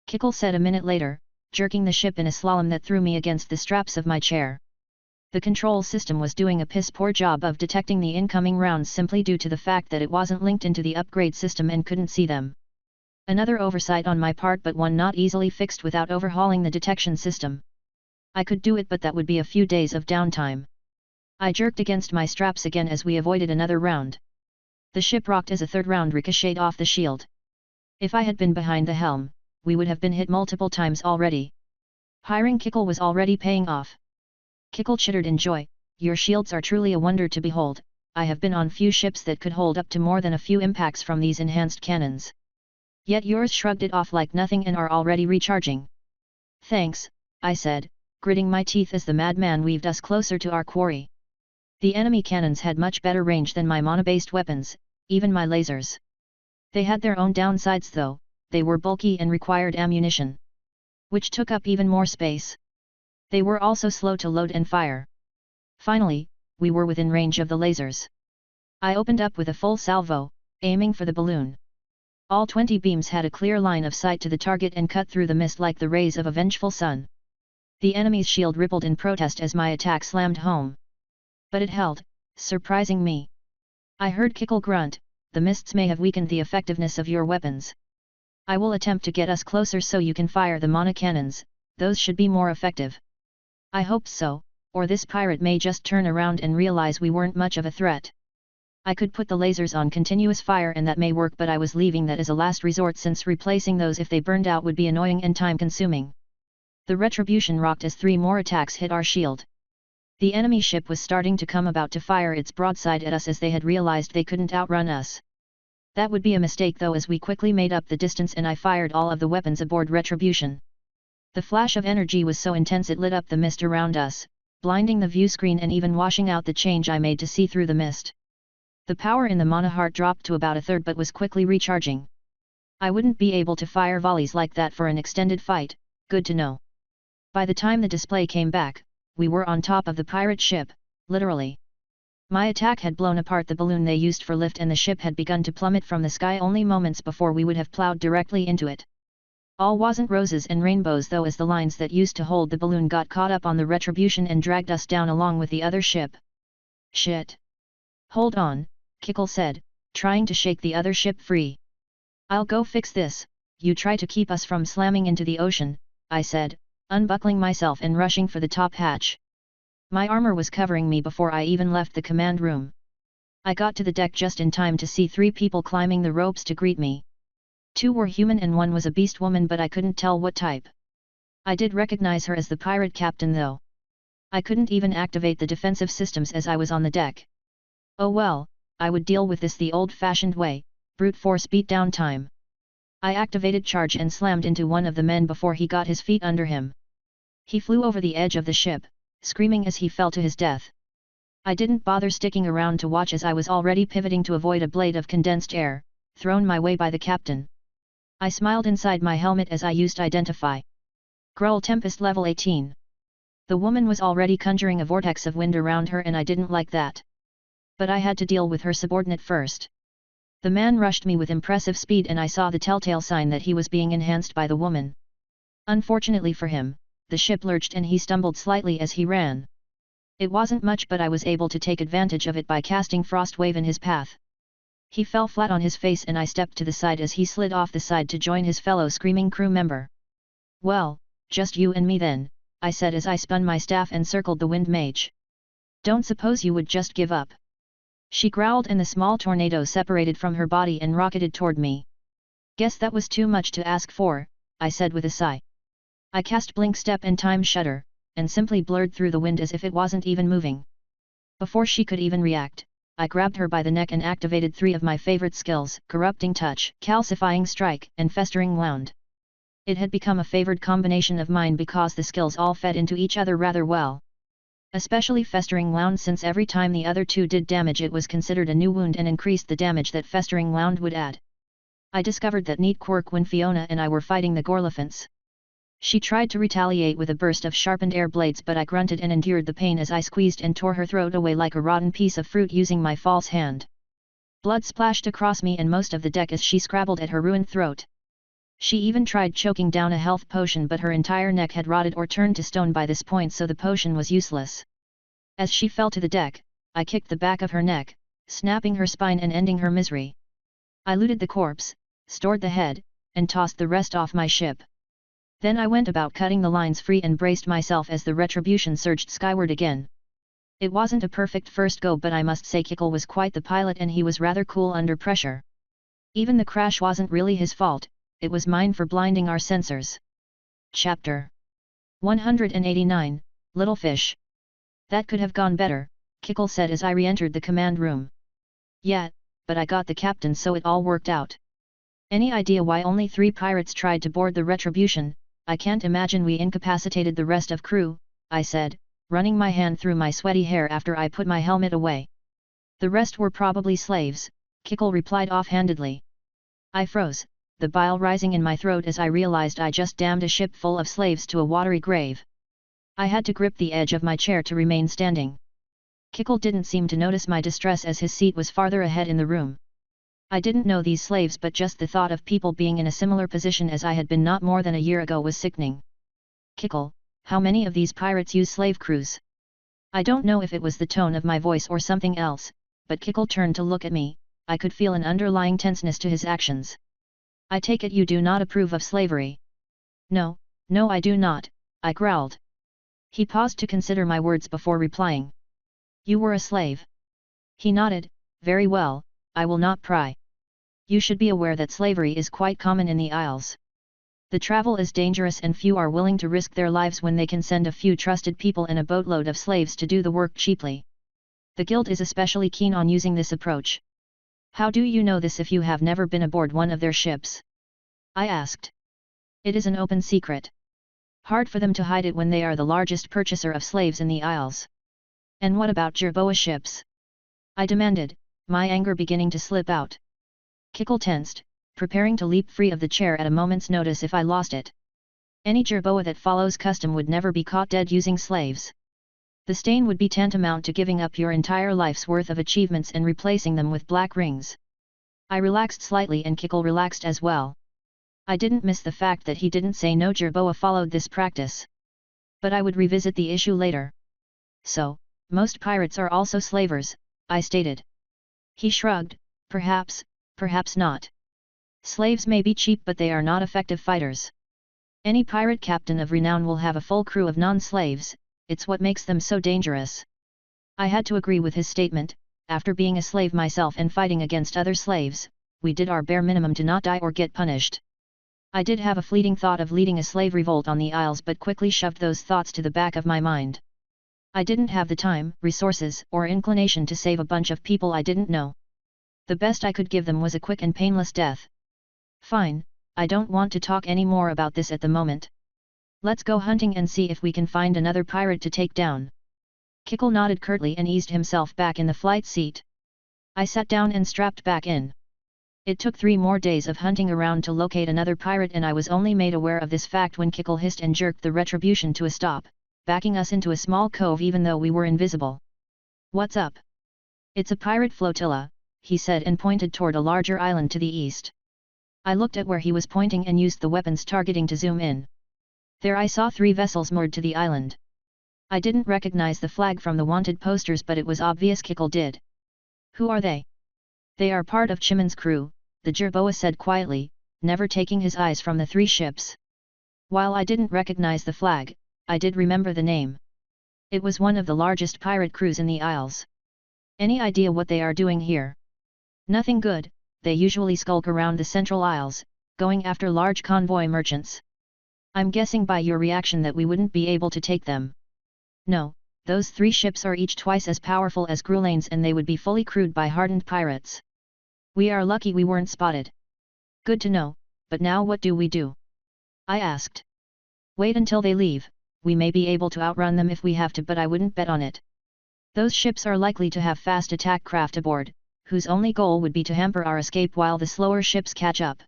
Kickle said a minute later, jerking the ship in a slalom that threw me against the straps of my chair. The control system was doing a piss-poor job of detecting the incoming rounds simply due to the fact that it wasn't linked into the upgrade system and couldn't see them. Another oversight on my part, but one not easily fixed without overhauling the detection system. I could do it, but that would be a few days of downtime. I jerked against my straps again as we avoided another round. The ship rocked as a third round ricocheted off the shield. If I had been behind the helm, we would have been hit multiple times already. Hiring Kickle was already paying off. Kickle chittered in joy. Your shields are truly a wonder to behold. I have been on few ships that could hold up to more than a few impacts from these enhanced cannons. Yet yours shrugged it off like nothing and are already recharging. Thanks, I said, gritting my teeth as the madman weaved us closer to our quarry. The enemy cannons had much better range than my mono-based weapons, even my lasers. They had their own downsides though. They were bulky and required ammunition, which took up even more space. They were also slow to load and fire. Finally, we were within range of the lasers. I opened up with a full salvo, aiming for the balloon. All 20 beams had a clear line of sight to the target and cut through the mist like the rays of a vengeful sun. The enemy's shield rippled in protest as my attack slammed home. But it held, surprising me. I heard Kickle grunt, the mists may have weakened the effectiveness of your weapons. I will attempt to get us closer so you can fire the monocannons, those should be more effective. I hope so, or this pirate may just turn around and realize we weren't much of a threat. I could put the lasers on continuous fire and that may work, but I was leaving that as a last resort since replacing those if they burned out would be annoying and time consuming. The retribution rocked as 3 more attacks hit our shield. The enemy ship was starting to come about to fire its broadside at us as they had realized they couldn't outrun us. That would be a mistake though, as we quickly made up the distance and I fired all of the weapons aboard Retribution. The flash of energy was so intense it lit up the mist around us, blinding the view screen and even washing out the change I made to see through the mist. The power in the monoheart dropped to about a third but was quickly recharging. I wouldn't be able to fire volleys like that for an extended fight, good to know. By the time the display came back, we were on top of the pirate ship, literally. My attack had blown apart the balloon they used for lift and the ship had begun to plummet from the sky only moments before we would have plowed directly into it. All wasn't roses and rainbows though, as the lines that used to hold the balloon got caught up on the Retribution and dragged us down along with the other ship. Shit. Hold on, Kickle said, trying to shake the other ship free. I'll go fix this, you try to keep us from slamming into the ocean, I said, unbuckling myself and rushing for the top hatch. My armor was covering me before I even left the command room. I got to the deck just in time to see 3 people climbing the ropes to greet me. 2 were human and 1 was a beast woman, but I couldn't tell what type. I did recognize her as the pirate captain though. I couldn't even activate the defensive systems as I was on the deck. Oh well, I would deal with this the old-fashioned way, brute force beatdown time. I activated charge and slammed into one of the men before he got his feet under him. He flew over the edge of the ship, screaming as he fell to his death. I didn't bother sticking around to watch as I was already pivoting to avoid a blade of condensed air, thrown my way by the captain. I smiled inside my helmet as I used Identify. Grull Tempest level 18. The woman was already conjuring a vortex of wind around her and I didn't like that. But I had to deal with her subordinate first. The man rushed me with impressive speed and I saw the telltale sign that he was being enhanced by the woman. Unfortunately for him, the ship lurched and he stumbled slightly as he ran. It wasn't much but I was able to take advantage of it by casting Frost Wave in his path. He fell flat on his face and I stepped to the side as he slid off the side to join his fellow screaming crew member. "Well, just you and me then," I said as I spun my staff and circled the wind mage. "Don't suppose you would just give up?" She growled and the small tornado separated from her body and rocketed toward me. "Guess that was too much to ask for," I said with a sigh. I cast Blink Step and Time Shudder, and simply blurred through the wind as if it wasn't even moving. Before she could even react, I grabbed her by the neck and activated 3 of my favorite skills, Corrupting Touch, Calcifying Strike, and Festering Wound. It had become a favored combination of mine because the skills all fed into each other rather well. Especially Festering Wound since every time the other 2 did damage it was considered a new wound and increased the damage that Festering Wound would add. I discovered that neat quirk when Fiona and I were fighting the Gorlephants. She tried to retaliate with a burst of sharpened air blades but I grunted and endured the pain as I squeezed and tore her throat away like a rotten piece of fruit using my false hand. Blood splashed across me and most of the deck as she scrabbled at her ruined throat. She even tried choking down a health potion but her entire neck had rotted or turned to stone by this point so the potion was useless. As she fell to the deck, I kicked the back of her neck, snapping her spine and ending her misery. I looted the corpse, stored the head, and tossed the rest off my ship. Then I went about cutting the lines free and braced myself as the retribution surged skyward again. It wasn't a perfect first go but I must say Kickle was quite the pilot and he was rather cool under pressure. Even the crash wasn't really his fault, it was mine for blinding our sensors. Chapter 189, Little Fish. "That could have gone better," Kickle said as I re-entered the command room. "Yeah, but I got the captain so it all worked out." "Any idea why only 3 pirates tried to board the Retribution? I can't imagine we incapacitated the rest of crew," I said, running my hand through my sweaty hair after I put my helmet away. "The rest were probably slaves," Kickle replied offhandedly. I froze, the bile rising in my throat as I realized I just damned a ship full of slaves to a watery grave. I had to grip the edge of my chair to remain standing. Kickle didn't seem to notice my distress as his seat was farther ahead in the room. I didn't know these slaves but just the thought of people being in a similar position as I had been not more than a year ago was sickening. "Kickle, how many of these pirates use slave crews?" I don't know if it was the tone of my voice or something else, but Kickle turned to look at me. I could feel an underlying tenseness to his actions. "I take it you do not approve of slavery?" No I do not," I growled. He paused to consider my words before replying. "You were a slave?" He nodded. "Very well, I will not pry. You should be aware that slavery is quite common in the Isles. The travel is dangerous and few are willing to risk their lives when they can send a few trusted people and a boatload of slaves to do the work cheaply. The Guild is especially keen on using this approach." "How do you know this if you have never been aboard one of their ships?" I asked. "It is an open secret. Hard for them to hide it when they are the largest purchaser of slaves in the Isles." "And what about Jerboa ships?" I demanded, my anger beginning to slip out. Kickle tensed, preparing to leap free of the chair at a moment's notice if I lost it. "Any Jerboa that follows custom would never be caught dead using slaves. The stain would be tantamount to giving up your entire life's worth of achievements and replacing them with black rings." I relaxed slightly and Kickle relaxed as well. I didn't miss the fact that he didn't say no Jerboa followed this practice. But I would revisit the issue later. "So, most pirates are also slavers," I stated. He shrugged. Perhaps not. Slaves may be cheap but they are not effective fighters. Any pirate captain of renown will have a full crew of non-slaves, it's what makes them so dangerous." I had to agree with his statement. After being a slave myself and fighting against other slaves, we did our bare minimum to not die or get punished. I did have a fleeting thought of leading a slave revolt on the Isles but quickly shoved those thoughts to the back of my mind. I didn't have the time, resources, or inclination to save a bunch of people I didn't know. The best I could give them was a quick and painless death. "Fine, I don't want to talk any more about this at the moment. Let's go hunting and see if we can find another pirate to take down." Kickle nodded curtly and eased himself back in the flight seat. I sat down and strapped back in. It took 3 more days of hunting around to locate another pirate, and I was only made aware of this fact when Kickle hissed and jerked the retribution to a stop, backing us into a small cove even though we were invisible. "What's up?" "It's a pirate flotilla," he said and pointed toward a larger island to the east. I looked at where he was pointing and used the weapon's targeting to zoom in. There I saw 3 vessels moored to the island. I didn't recognize the flag from the wanted posters, but it was obvious Kickle did. "Who are they?" "They are part of Chimon's crew," the Jerboa said quietly, never taking his eyes from the 3 ships. While I didn't recognize the flag, I did remember the name. It was one of the largest pirate crews in the Isles. "Any idea what they are doing here?" "Nothing good, they usually skulk around the Central Isles, going after large convoy merchants." "I'm guessing by your reaction that we wouldn't be able to take them." "No, those 3 ships are each twice as powerful as Grulane's, and they would be fully crewed by hardened pirates. We are lucky we weren't spotted." "Good to know, but now what do we do?" I asked. "Wait until they leave, we may be able to outrun them if we have to, but I wouldn't bet on it. Those ships are likely to have fast attack craft aboard, whose only goal would be to hamper our escape while the slower ships catch up."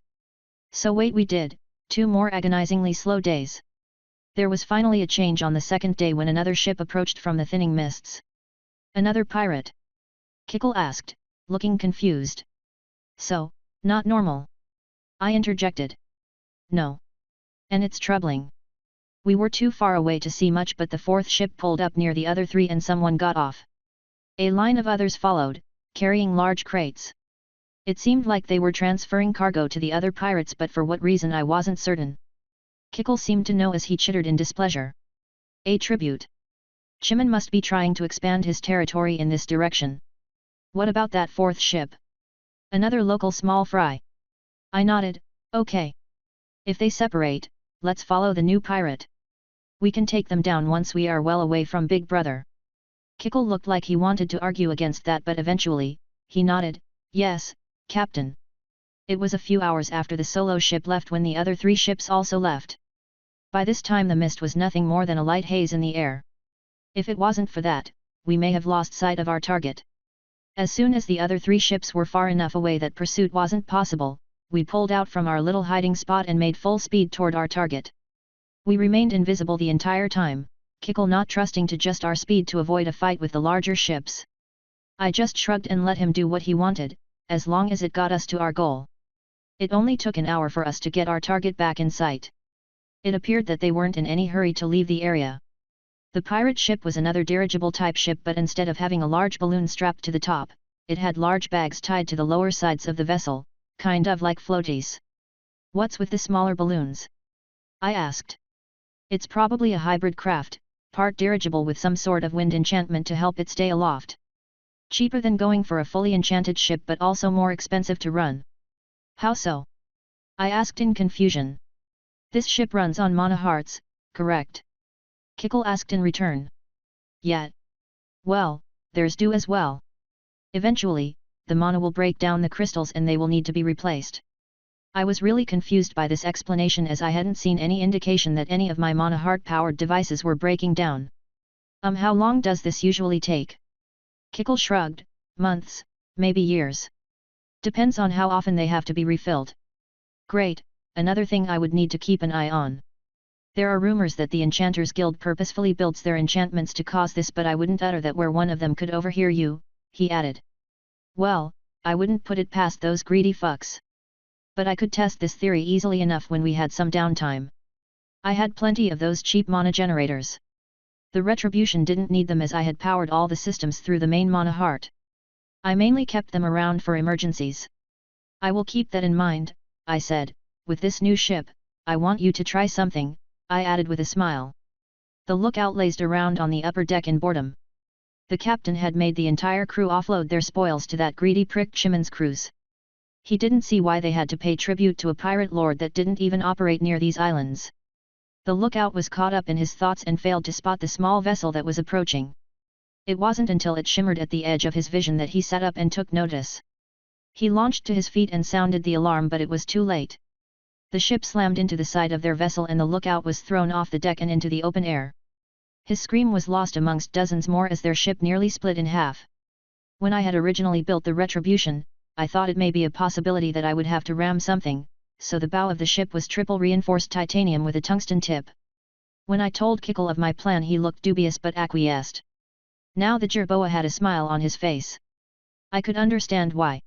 So wait we did, 2 more agonizingly slow days. There was finally a change on the second day when another ship approached from the thinning mists. "Another pirate?" Kickle asked, looking confused. "So, not normal?" I interjected. "No. And it's troubling." We were too far away to see much, but the 4th ship pulled up near the other 3 and someone got off. A line of others followed, carrying large crates. It seemed like they were transferring cargo to the other pirates, but for what reason I wasn't certain. Kickle seemed to know as he chittered in displeasure. "A tribute. Chimon must be trying to expand his territory in this direction." "What about that 4th ship?" "Another local small fry." I nodded, "Okay. If they separate, let's follow the new pirate. We can take them down once we are well away from Big Brother." Kickle looked like he wanted to argue against that, but eventually, he nodded, "Yes, Captain." It was a few hours after the solo ship left when the other 3 ships also left. By this time the mist was nothing more than a light haze in the air. If it wasn't for that, we may have lost sight of our target. As soon as the other 3 ships were far enough away that pursuit wasn't possible, we pulled out from our little hiding spot and made full speed toward our target. We remained invisible the entire time, Kickle not trusting to just our speed to avoid a fight with the larger ships. I just shrugged and let him do what he wanted, as long as it got us to our goal. It only took an hour for us to get our target back in sight. It appeared that they weren't in any hurry to leave the area. The pirate ship was another dirigible type ship, but instead of having a large balloon strapped to the top, it had large bags tied to the lower sides of the vessel, kind of like floaties. "What's with the smaller balloons?" I asked. "It's probably a hybrid craft, part dirigible with some sort of wind enchantment to help it stay aloft. Cheaper than going for a fully enchanted ship, but also more expensive to run." "How so?" I asked in confusion. "This ship runs on mana hearts, correct?" Kickle asked in return. "Yeah. Well, there's dew as well. Eventually, the mana will break down the crystals and they will need to be replaced." I was really confused by this explanation, as I hadn't seen any indication that any of my mana heart-powered devices were breaking down. How long does this usually take?" Kickle shrugged, "Months, maybe years. Depends on how often they have to be refilled." "Great, another thing I would need to keep an eye on. There are rumors that the Enchanters Guild purposefully builds their enchantments to cause this, but I wouldn't utter that where one of them could overhear you," he added. "Well, I wouldn't put it past those greedy fucks. But I could test this theory easily enough when we had some downtime. I had plenty of those cheap mana generators. The Retribution didn't need them, as I had powered all the systems through the main mana heart. I mainly kept them around for emergencies." "I will keep that in mind," I said. "With this new ship, I want you to try something," I added with a smile. The lookout lazed around on the upper deck in boredom. The captain had made the entire crew offload their spoils to that greedy prick Chimon's cruise. He didn't see why they had to pay tribute to a pirate lord that didn't even operate near these islands. The lookout was caught up in his thoughts and failed to spot the small vessel that was approaching. It wasn't until it shimmered at the edge of his vision that he sat up and took notice. He launched to his feet and sounded the alarm, but it was too late. The ship slammed into the side of their vessel and the lookout was thrown off the deck and into the open air. His scream was lost amongst dozens more as their ship nearly split in half. When I had originally built the Retribution, I thought it may be a possibility that I would have to ram something, so the bow of the ship was triple reinforced titanium with a tungsten tip. When I told Kickle of my plan, he looked dubious but acquiesced. Now the Jerboa had a smile on his face. I could understand why.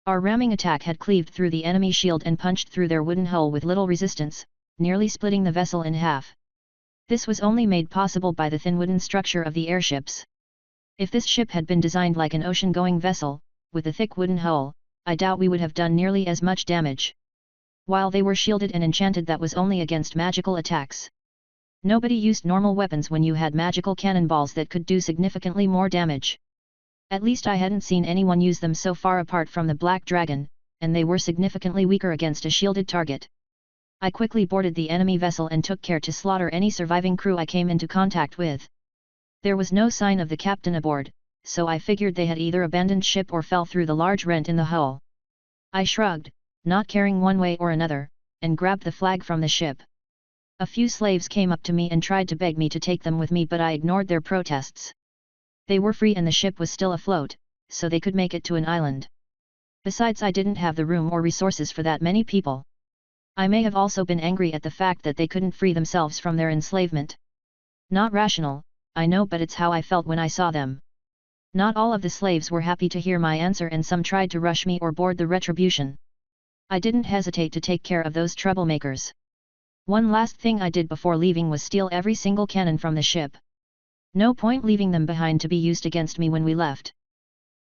Our ramming attack had cleaved through the enemy shield and punched through their wooden hull with little resistance, nearly splitting the vessel in half. This was only made possible by the thin wooden structure of the airships. If this ship had been designed like an ocean-going vessel, with a thick wooden hull, I doubt we would have done nearly as much damage. While they were shielded and enchanted, that was only against magical attacks. Nobody used normal weapons when you had magical cannonballs that could do significantly more damage. At least I hadn't seen anyone use them so far apart from the Black Dragon, and they were significantly weaker against a shielded target. I quickly boarded the enemy vessel and took care to slaughter any surviving crew I came into contact with. There was no sign of the captain aboard, so I figured they had either abandoned ship or fell through the large rent in the hull. I shrugged, not caring one way or another, and grabbed the flag from the ship. A few slaves came up to me and tried to beg me to take them with me, but I ignored their protests. They were free and the ship was still afloat, so they could make it to an island. Besides, I didn't have the room or resources for that many people. I may have also been angry at the fact that they couldn't free themselves from their enslavement. Not rational, I know, but it's how I felt when I saw them. Not all of the slaves were happy to hear my answer, and some tried to rush me or board the Retribution. I didn't hesitate to take care of those troublemakers. One last thing I did before leaving was steal every single cannon from the ship. No point leaving them behind to be used against me when we left.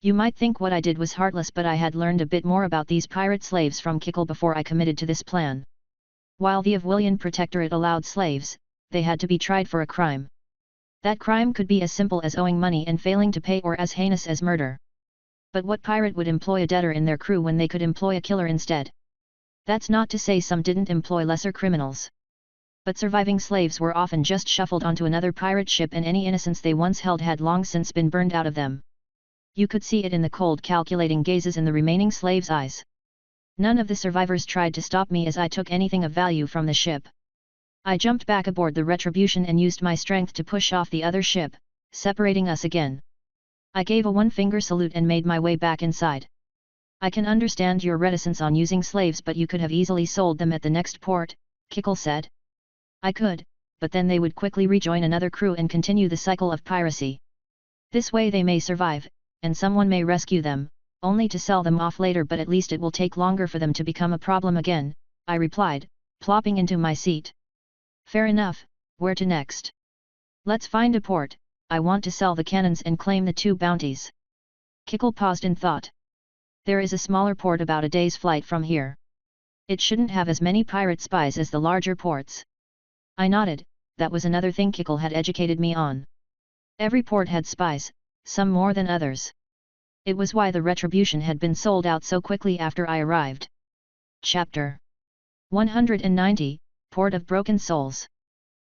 You might think what I did was heartless, but I had learned a bit more about these pirate slaves from Kickle before I committed to this plan. While the Avwillian Protectorate allowed slaves, they had to be tried for a crime. That crime could be as simple as owing money and failing to pay, or as heinous as murder. But what pirate would employ a debtor in their crew when they could employ a killer instead? That's not to say some didn't employ lesser criminals. But surviving slaves were often just shuffled onto another pirate ship, and any innocence they once held had long since been burned out of them. You could see it in the cold, calculating gazes in the remaining slaves' eyes. None of the survivors tried to stop me as I took anything of value from the ship. I jumped back aboard the Retribution and used my strength to push off the other ship, separating us again. I gave a one-finger salute and made my way back inside. I can understand your reticence on using slaves, but you could have easily sold them at the next port, Kickle said. I could, but then they would quickly rejoin another crew and continue the cycle of piracy. This way they may survive, and someone may rescue them, only to sell them off later, but at least it will take longer for them to become a problem again, I replied, plopping into my seat. Fair enough, where to next? Let's find a port. I want to sell the cannons and claim the 2 bounties. Kickle paused in thought. There is a smaller port about a day's flight from here. It shouldn't have as many pirate spies as the larger ports. I nodded. That was another thing Kickle had educated me on. Every port had spies, some more than others. It was why the Retribution had been sold out so quickly after I arrived. Chapter 190, Port of Broken Souls.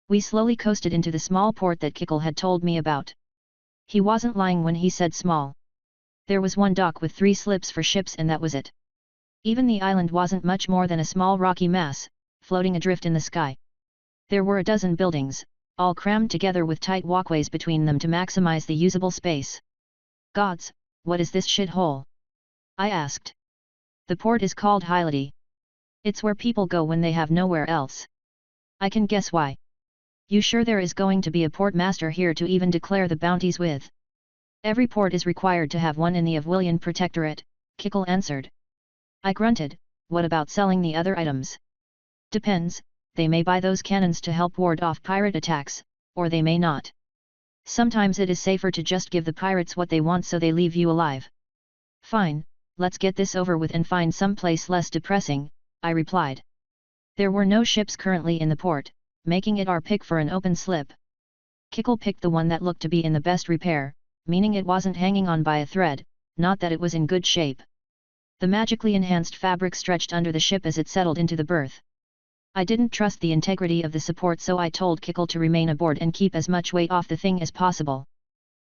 We slowly coasted into the small port that Kickle had told me about. He wasn't lying when he said small. There was one dock with 3 slips for ships, and that was it. Even the island wasn't much more than a small rocky mass, floating adrift in the sky. There were a dozen buildings, all crammed together with tight walkways between them to maximize the usable space. Gods, what is this shithole? I asked. The port is called Hylity. It's where people go when they have nowhere else. I can guess why. You sure there is going to be a port master here to even declare the bounties with? Every port is required to have one in the Avwillian Protectorate, Kickle answered. I grunted. What about selling the other items? Depends. They may buy those cannons to help ward off pirate attacks, or they may not. Sometimes it is safer to just give the pirates what they want so they leave you alive. Fine, let's get this over with and find some place less depressing, I replied. There were no ships currently in the port, making it our pick for an open slip. Kickle picked the one that looked to be in the best repair, meaning it wasn't hanging on by a thread, not that it was in good shape. The magically enhanced fabric stretched under the ship as it settled into the berth. I didn't trust the integrity of the support, so I told Kickle to remain aboard and keep as much weight off the thing as possible.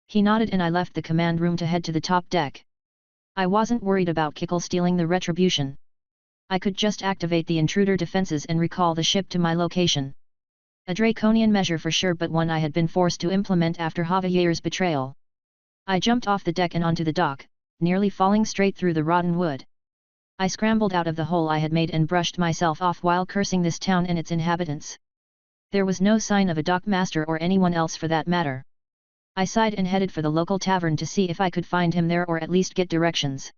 He nodded and I left the command room to head to the top deck. I wasn't worried about Kickle stealing the Retribution. I could just activate the intruder defenses and recall the ship to my location. A draconian measure for sure, but one I had been forced to implement after Javier's betrayal. I jumped off the deck and onto the dock, nearly falling straight through the rotten wood. I scrambled out of the hole I had made and brushed myself off while cursing this town and its inhabitants. There was no sign of a dockmaster or anyone else for that matter. I sighed and headed for the local tavern to see if I could find him there or at least get directions.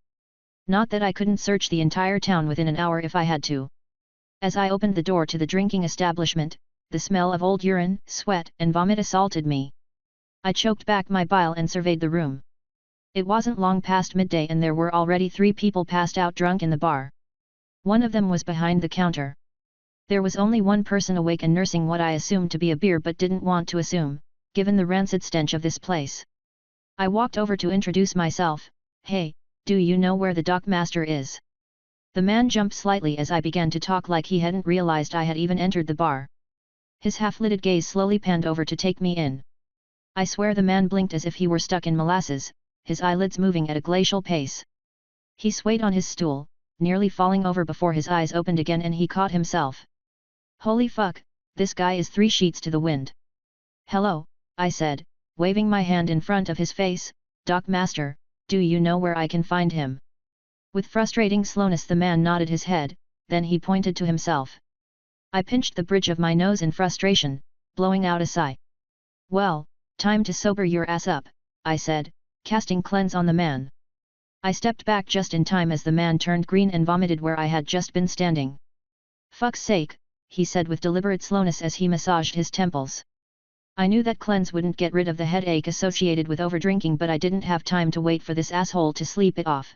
Not that I couldn't search the entire town within an hour if I had to. As I opened the door to the drinking establishment, the smell of old urine, sweat, and vomit assaulted me. I choked back my bile and surveyed the room. It wasn't long past midday and there were already 3 people passed out drunk in the bar. One of them was behind the counter. There was only one person awake and nursing what I assumed to be a beer but didn't want to assume, given the rancid stench of this place. I walked over to introduce myself. "Hey, do you know where the dockmaster is?" The man jumped slightly as I began to talk like he hadn't realized I had even entered the bar. His half-lidded gaze slowly panned over to take me in. I swear the man blinked as if he were stuck in molasses, his eyelids moving at a glacial pace. He swayed on his stool, nearly falling over before his eyes opened again and he caught himself. "Holy fuck, this guy is 3 sheets to the wind." "Hello," I said, waving my hand in front of his face. "Dockmaster, do you know where I can find him?" With frustrating slowness the man nodded his head, then he pointed to himself. I pinched the bridge of my nose in frustration, blowing out a sigh. "Well, time to sober your ass up," I said, casting cleanse on the man. I stepped back just in time as the man turned green and vomited where I had just been standing. "Fuck's sake," he said with deliberate slowness as he massaged his temples. I knew that cleanse wouldn't get rid of the headache associated with overdrinking but I didn't have time to wait for this asshole to sleep it off.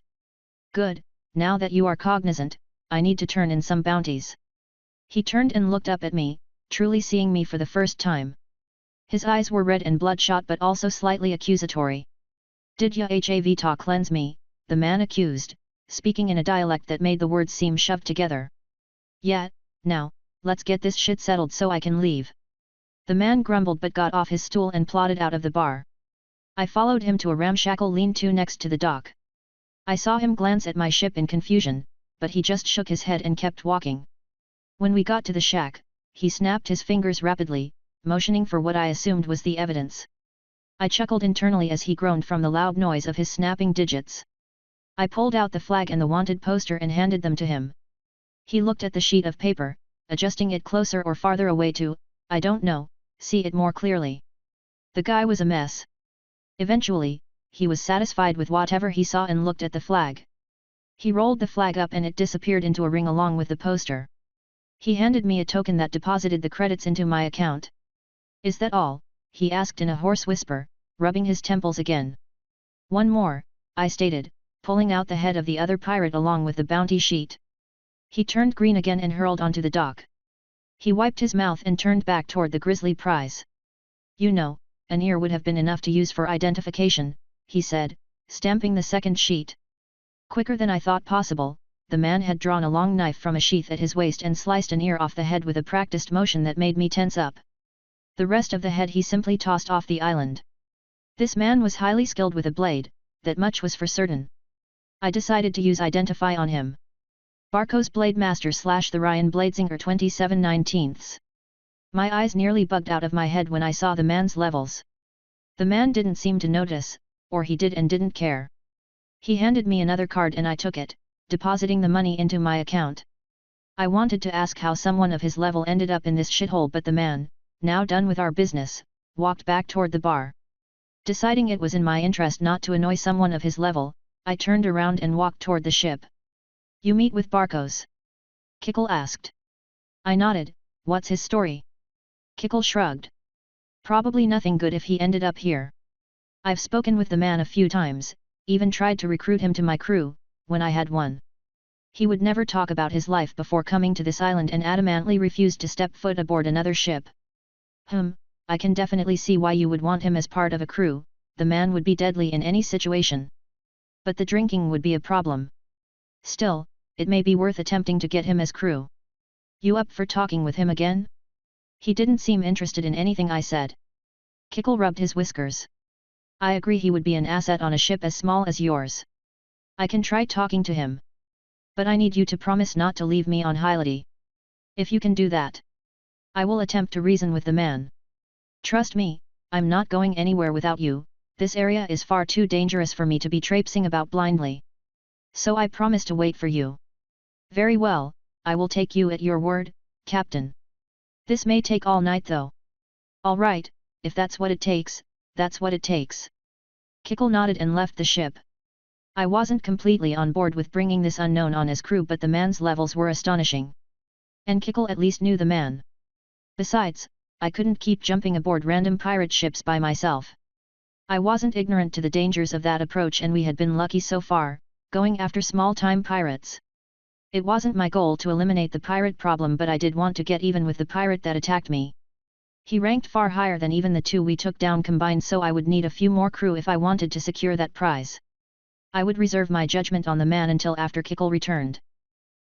"Good, now that you are cognizant, I need to turn in some bounties." He turned and looked up at me, truly seeing me for the first time. His eyes were red and bloodshot but also slightly accusatory. "Did ya have cleanse me?" the man accused, speaking in a dialect that made the words seem shoved together. "Yeah, now, let's get this shit settled so I can leave." The man grumbled but got off his stool and plodded out of the bar. I followed him to a ramshackle lean-to next to the dock. I saw him glance at my ship in confusion, but he just shook his head and kept walking. When we got to the shack, he snapped his fingers rapidly, motioning for what I assumed was the evidence. I chuckled internally as he groaned from the loud noise of his snapping digits. I pulled out the flag and the wanted poster and handed them to him. He looked at the sheet of paper, adjusting it closer or farther away to, I don't know, see it more clearly. The guy was a mess. Eventually, he was satisfied with whatever he saw and looked at the flag. He rolled the flag up and it disappeared into a ring along with the poster. He handed me a token that deposited the credits into my account. "Is that all?" he asked in a hoarse whisper, rubbing his temples again. "One more," I stated, pulling out the head of the other pirate along with the bounty sheet. He turned green again and hurled onto the dock. He wiped his mouth and turned back toward the grisly prize. "You know, an ear would have been enough to use for identification," he said, stamping the second sheet. Quicker than I thought possible, the man had drawn a long knife from a sheath at his waist and sliced an ear off the head with a practiced motion that made me tense up. The rest of the head he simply tossed off the island. This man was highly skilled with a blade, that much was for certain. I decided to use Identify on him. Barco's Blademaster / the Ryan Bladesinger 27/19. My eyes nearly bugged out of my head when I saw the man's levels. The man didn't seem to notice, or he did and didn't care. He handed me another card and I took it, depositing the money into my account. I wanted to ask how someone of his level ended up in this shithole but the man, now done with our business, walked back toward the bar. Deciding it was in my interest not to annoy someone of his level, I turned around and walked toward the ship. "You meet with Barcos?" Kickle asked. I nodded. "What's his story?" Kickle shrugged. "Probably nothing good if he ended up here. I've spoken with the man a few times, even tried to recruit him to my crew, when I had one. He would never talk about his life before coming to this island and adamantly refused to step foot aboard another ship." I can definitely see why you would want him as part of a crew. The man would be deadly in any situation. But the drinking would be a problem. Still, it may be worth attempting to get him as crew. You up for talking with him again?" He didn't seem interested in anything I said. Kickle rubbed his whiskers. "I agree he would be an asset on a ship as small as yours. I can try talking to him. But I need you to promise not to leave me on Hylity. If you can do that, I will attempt to reason with the man. Trust me, I'm not going anywhere without you, this area is far too dangerous for me to be traipsing about blindly. So I promise to wait for you. Very well, I will take you at your word, Captain. This may take all night though. All right, if that's what it takes, that's what it takes. Kickle nodded and left the ship. I wasn't completely on board with bringing this unknown on as crew, but the man's levels were astonishing. And Kickle at least knew the man. Besides, I couldn't keep jumping aboard random pirate ships by myself. I wasn't ignorant to the dangers of that approach, and we had been lucky so far, going after small-time pirates. It wasn't my goal to eliminate the pirate problem, but I did want to get even with the pirate that attacked me. He ranked far higher than even the two we took down combined, so I would need a few more crew if I wanted to secure that prize. I would reserve my judgment on the man until after Kickle returned.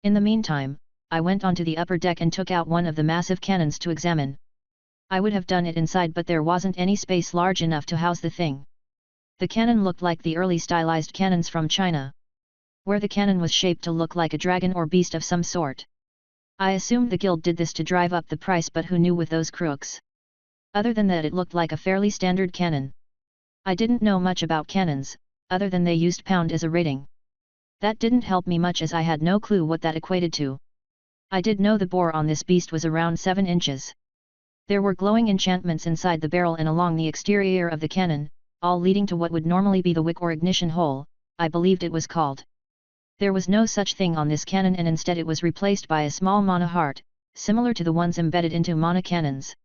In the meantime, I went onto the upper deck and took out one of the massive cannons to examine. I would have done it inside, but there wasn't any space large enough to house the thing. The cannon looked like the early stylized cannons from China, where the cannon was shaped to look like a dragon or beast of some sort. I assumed the guild did this to drive up the price, but who knew with those crooks? Other than that, it looked like a fairly standard cannon. I didn't know much about cannons, other than they used pound as a rating. That didn't help me much as I had no clue what that equated to. I did know the bore on this beast was around 7 inches. There were glowing enchantments inside the barrel and along the exterior of the cannon, all leading to what would normally be the wick or ignition hole, I believed it was called. There was no such thing on this cannon, and instead it was replaced by a small mana heart, similar to the ones embedded into mana cannons.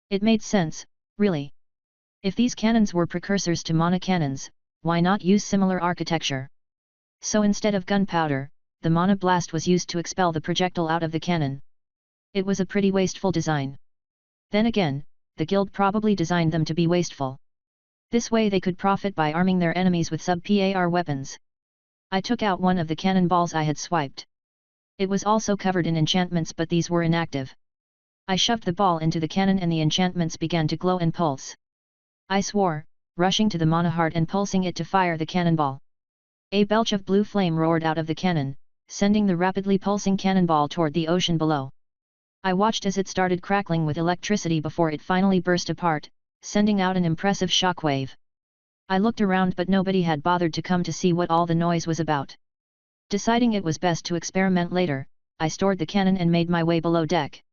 It made sense, really. If these cannons were precursors to mana cannons, why not use similar architecture? So instead of gunpowder, the mana blast was used to expel the projectile out of the cannon. It was a pretty wasteful design. Then again, the guild probably designed them to be wasteful. This way they could profit by arming their enemies with sub-PAR weapons. I took out one of the cannonballs I had swiped. It was also covered in enchantments, but these were inactive. I shoved the ball into the cannon and the enchantments began to glow and pulse. I swore, rushing to the mana heart and pulsing it to fire the cannonball. A belch of blue flame roared out of the cannon, sending the rapidly pulsing cannonball toward the ocean below. I watched as it started crackling with electricity before it finally burst apart, sending out an impressive shockwave. I looked around, but nobody had bothered to come to see what all the noise was about. Deciding it was best to experiment later, I stored the cannon and made my way below deck.